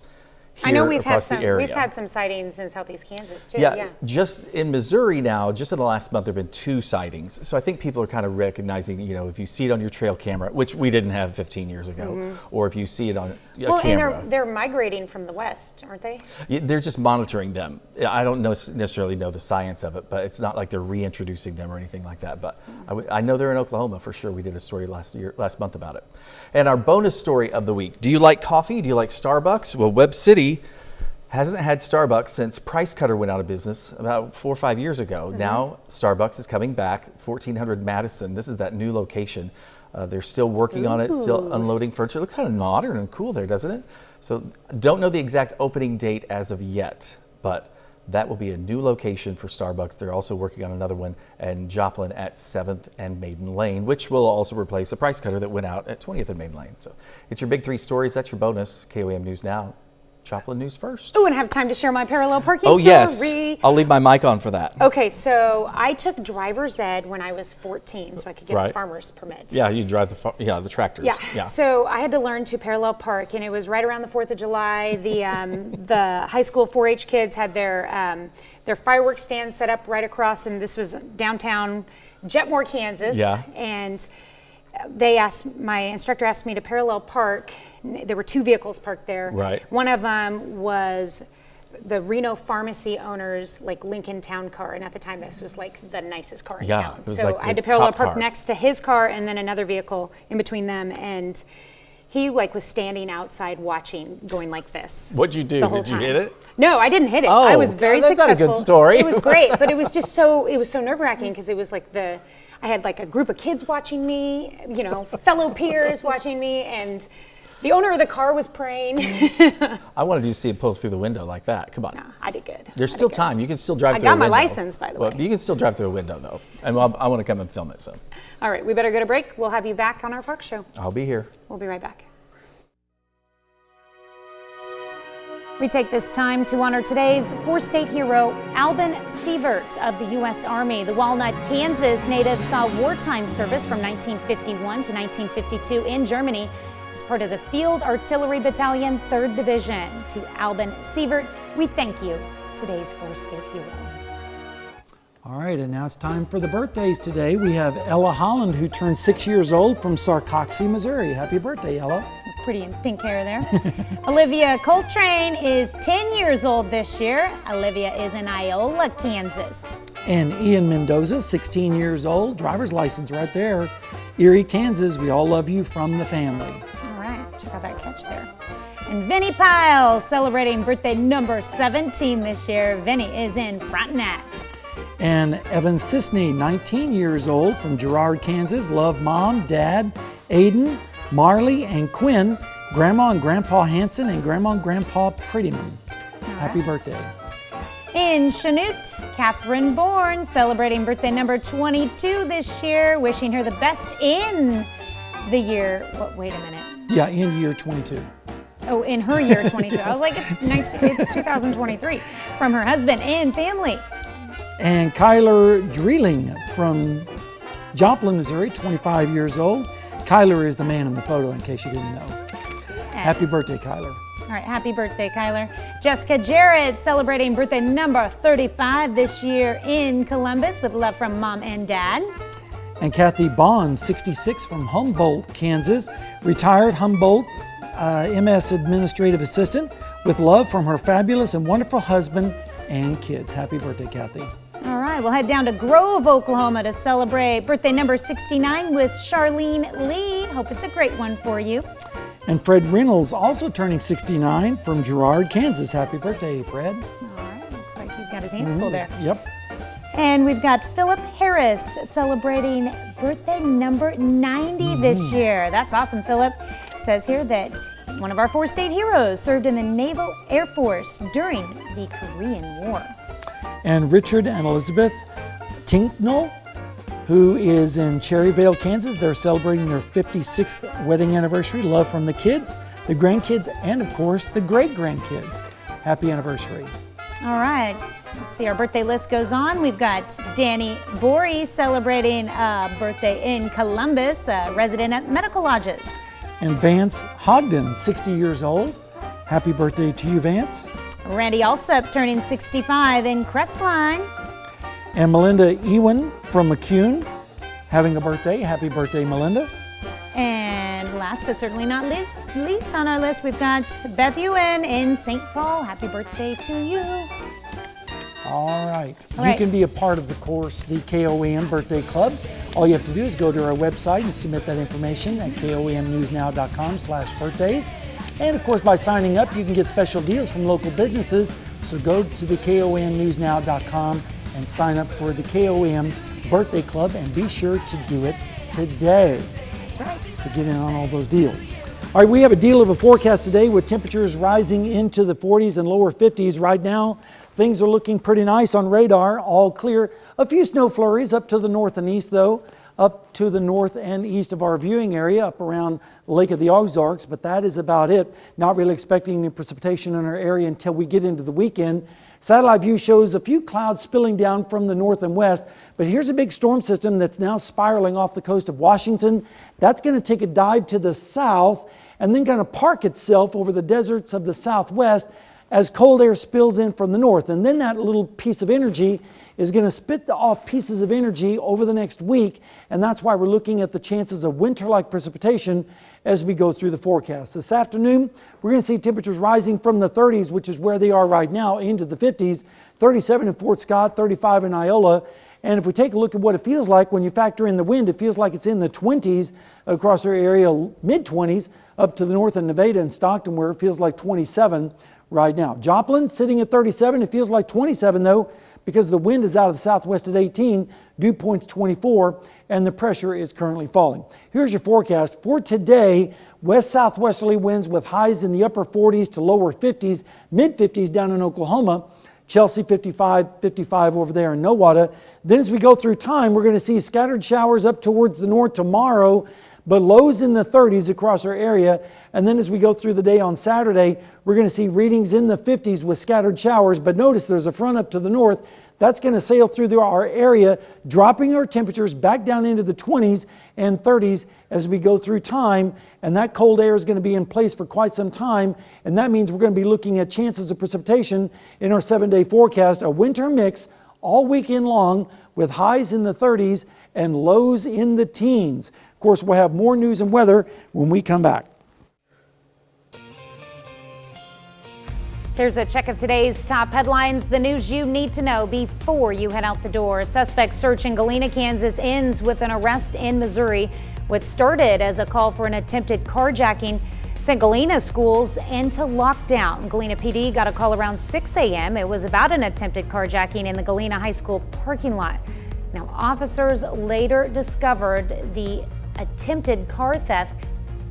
I know we've had some sightings in southeast Kansas too. Yeah, just in Missouri now, just in the last month, there have been 2 sightings. So I think people are kind of recognizing, if you see it on your trail camera, which we didn't have 15 years ago, or if you see it on a camera. And they're migrating from the west, aren't they? They're just monitoring them. I don't necessarily know the science of it, but it's not like they're reintroducing them or anything like that. But I know they're in Oklahoma for sure. We did a story last month about it. And our bonus story of the week. Do you like coffee? Do you like Starbucks? Well, Webb City hasn't had Starbucks since Price Cutter went out of business about 4 or 5 years ago. Now Starbucks is coming back, 1400 Madison. This is that new location. They're still working on it, still unloading furniture. It looks kind of modern and cool there, doesn't it? So don't know the exact opening date as of yet, but that will be a new location for Starbucks. They're also working on another one in Joplin at 7th and Maiden Lane, which will also replace a Price Cutter that went out at 20th and Maiden Lane. So it's your big 3 stories. That's your bonus. KOAM News Now. Joplin News First. Oh, and I have time to share my parallel parking Oh, story. yes. I'll leave my mic on for that. Okay, so I took driver's ed when I was 14, so I could get a farmer's permit. Yeah, you drive the tractors. Yeah. So I had to learn to parallel park, and it was right around the 4th of July. The high school 4-H kids had their fireworks stand set up right across, and this was downtown Jetmore, Kansas. Yeah. And my instructor asked me to parallel park. There were 2 vehicles parked there. Right. One of them was the Reno Pharmacy owner's Lincoln Town car, and at the time this was the nicest car in town. It was so like I had the to parallel top park car. next to his car and then another vehicle in between them, and he was standing outside watching, going like this. What'd you do? The whole Did you time. hit it? No, I didn't hit it. Oh, I was very that's successful. not a good story. It was great, but it was just so nerve-wracking because it was I had a group of kids watching me, fellow peers watching me, and the owner of the car was praying. I wanted you to see it pull through the window like that. Come on. No, I did good. There's still time. You can still drive through a I window. got my license, by the way. Well, you can still drive through a window, though. And I want to come and film it, so. All right, we better go to break. We'll have you back on our Fox show. I'll be here. We'll be right back. We take this time to honor today's 4-state hero, Alban Sievert of the U.S. Army. The Walnut, Kansas native saw wartime service from 1951 to 1952 in Germany as part of the Field Artillery Battalion, 3rd Division. To Alban Sievert, we thank you, today's 4-state hero. All right, and now it's time for the birthdays today. We have Ella Holland, who turned 6 years old from Sarcoxie, Missouri. Happy birthday, Ella. Pretty in pink hair there. Olivia Coltrane is 10 years old this year. Olivia is in Iola, Kansas. And Ian Mendoza, 16 years old, driver's license right there. Erie, Kansas, we all love you from the family. All right, check out that catch there. And Vinnie Pyle celebrating birthday number 17 this year. Vinnie is in Frontenac. And Evan Sisney, 19 years old from Girard, Kansas. Love mom, dad, Aiden, Marley, and Quinn, Grandma and Grandpa Hanson, and Grandma and Grandpa Prettyman. Happy birthday. In Chanute, Catherine Bourne celebrating birthday number 22 this year. Wishing her the best in the year. Wait a minute. Yeah, in year 22. Oh, in her year 22. I was like, it's 2023. From her husband and family. And Kyler Dreeling from Joplin, Missouri, 25 years old. Kyler is the man in the photo, in case you didn't know. Happy birthday, Kyler. All right, happy birthday, Kyler. Jessica Jarrett celebrating birthday number 35 this year in Columbus with love from mom and dad. And Kathy Bond, 66, from Humboldt, Kansas. Retired Humboldt MS Administrative Assistant with love from her fabulous and wonderful husband and kids. Happy birthday, Kathy. All right, we'll head down to Grove, Oklahoma to celebrate birthday number 69 with Charlene Lee. Hope it's a great one for you. And Fred Reynolds, also turning 69 from Girard, Kansas. Happy birthday, Fred. All right, looks like he's got his hands full there. Yep. And we've got Philip Harris celebrating birthday number 90 this year. That's awesome, Philip. Says here that one of our 4-state heroes served in the Naval Air Force during the Korean War. And Richard and Elizabeth Tinknell, who is in Cherryvale, Kansas. They're celebrating their 56th wedding anniversary. Love from the kids, the grandkids, and of course, the great-grandkids. Happy anniversary. All right, let's see, our birthday list goes on. We've got Danny Borey celebrating a birthday in Columbus, a resident at Medical Lodges. And Vance Hogden, 60 years old. Happy birthday to you, Vance. Randy Alsup turning 65 in Crestline. And Melinda Ewan from McCune having a birthday. Happy birthday, Melinda. And last but certainly not least on our list, we've got Beth Ewan in St. Paul. Happy birthday to you. All right. All You right. can be a part of the course, the KOAM Birthday Club. All you have to do is go to our website and submit that information at komnewsnow.com/birthdays. And of course, by signing up, you can get special deals from local businesses. So go to the komnewsnow.com and sign up for the KOM Birthday Club, and be sure to do it today. That's right. To get in on all those deals. All right, we have a deal of a forecast today with temperatures rising into the 40s and lower 50s. Right now, things are looking pretty nice on radar, all clear. A few snow flurries up to the north and east, though. up to the north and east of our viewing area, up around Lake of the Ozarks, but that is about it. Not really expecting any precipitation in our area until we get into the weekend. Satellite view shows a few clouds spilling down from the north and west, but here's a big storm system that's now spiraling off the coast of Washington. That's going to take a dive to the south and then going to park itself over the deserts of the southwest as cold air spills in from the north. And then that little piece of energy is going to spit off pieces of energy over the next week, and that's why we're looking at the chances of winter-like precipitation as we go through the forecast. This afternoon, we're going to see temperatures rising from the 30s, which is where they are right now, into the 50s, 37 in Fort Scott, 35 in Iola. And if we take a look at what it feels like when you factor in the wind, it feels like it's in the 20s across our area, mid-20s, up to the north of Nevada and Stockton, where it feels like 27 right now. Joplin sitting at 37. It feels like 27, though, because the wind is out of the southwest at 18, dew point's 24, and the pressure is currently falling. Here's your forecast for today. West-southwesterly winds with highs in the upper 40s to lower 50s, mid-50s down in Oklahoma. Chelsea 55 over there in Nowata. Then as we go through time, we're going to see scattered showers up towards the north tomorrow, but lows in the 30s across our area. And then as we go through the day on Saturday, we're going to see readings in the 50s with scattered showers. But notice there's a front up to the north. That's going to sail through our area, dropping our temperatures back down into the 20s and 30s as we go through time. And that cold air is going to be in place for quite some time. And that means we're going to be looking at chances of precipitation in our 7-day forecast, a winter mix all weekend long with highs in the 30s and lows in the teens. Of course, we'll have more news and weather when we come back. Here's a check of today's top headlines, the news you need to know before you head out the door. A suspect search in Galena, Kansas ends with an arrest in Missouri. What started as a call for an attempted carjacking sent Galena schools into lockdown. Galena PD got a call around 6 a.m. It was about an attempted carjacking in the Galena High School parking lot. Now, officers later discovered the attempted car theft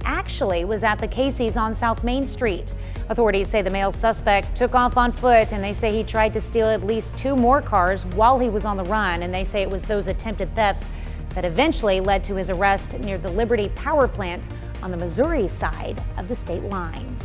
actually was at the Casey's on South Main Street. Authorities say the male suspect took off on foot, and they say he tried to steal at least 2 more cars while he was on the run. And they say it was those attempted thefts that eventually led to his arrest near the Liberty Power Plant on the Missouri side of the state line.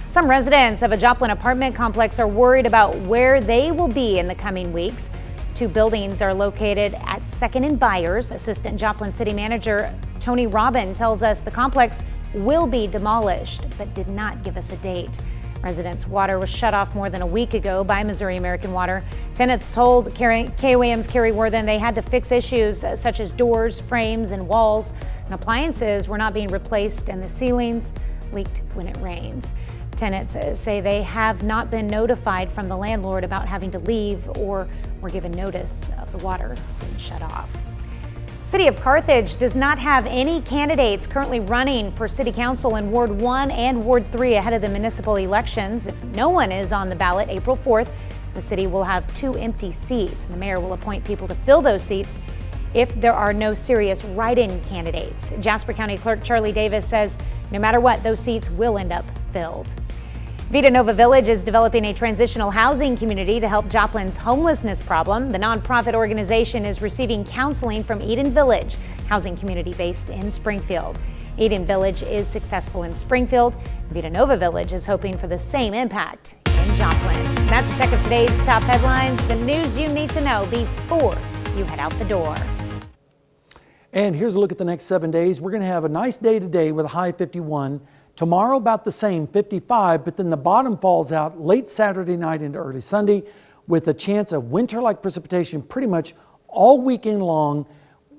Some residents of a Joplin apartment complex are worried about where they will be in the coming weeks. 2 buildings are located at 2nd and Byers. Assistant Joplin City Manager Tony Robin tells us the complex will be demolished, but did not give us a date. Residents' water was shut off more than a week ago by Missouri American Water. Tenants told KOAM's Carrie Worthen they had to fix issues such as doors, frames, and walls, and appliances were not being replaced, and the ceilings leaked when it rains. Tenants say they have not been notified from the landlord about having to leave or were given notice of the water being shut off. City of Carthage does not have any candidates currently running for City Council in Ward 1 and Ward 3 ahead of the municipal elections. If no one is on the ballot April 4th, the city will have 2 empty seats. The mayor will appoint people to fill those seats if there are no serious write-in candidates. Jasper County Clerk Charlie Davis says no matter what, those seats will end up filled. Vita Nova Village is developing a transitional housing community to help Joplin's homelessness problem. The nonprofit organization is receiving counseling from Eden Village, housing community based in Springfield. Eden Village is successful in Springfield. Vita Nova Village is hoping for the same impact in Joplin. That's a check of today's top headlines, the news you need to know before you head out the door. And here's a look at the next 7 days. We're going to have a nice day today with a high 51. Tomorrow about the same, 55, but then the bottom falls out late Saturday night into early Sunday with a chance of winter-like precipitation pretty much all weekend long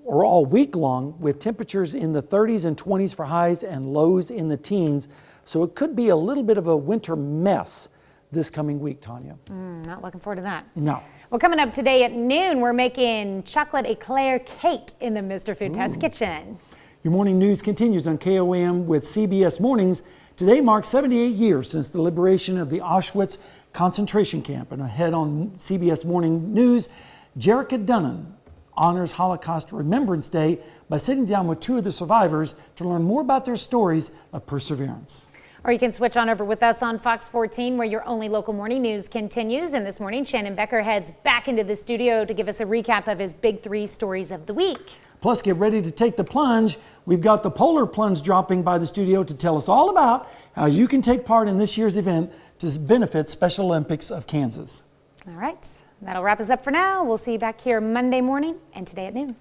or all week long, with temperatures in the 30s and 20s for highs and lows in the teens. So it could be a little bit of a winter mess this coming week, Tanya. Not looking forward to that. No. Well, coming up today at noon, we're making chocolate eclair cake in the Mr. Food Test Kitchen. Your morning news continues on KOAM with CBS Mornings. Today marks 78 years since the liberation of the Auschwitz concentration camp. And ahead on CBS Morning News, Jerica Dunnan honors Holocaust Remembrance Day by sitting down with 2 of the survivors to learn more about their stories of perseverance. Or you can switch on over with us on Fox 14, where your only local morning news continues. And this morning, Shannon Becker heads back into the studio to give us a recap of his big 3 stories of the week. Plus, get ready to take the plunge. We've got the polar plunge dropping by the studio to tell us all about how you can take part in this year's event to benefit Special Olympics of Kansas. All right, that'll wrap us up for now. We'll see you back here Monday morning and today at noon.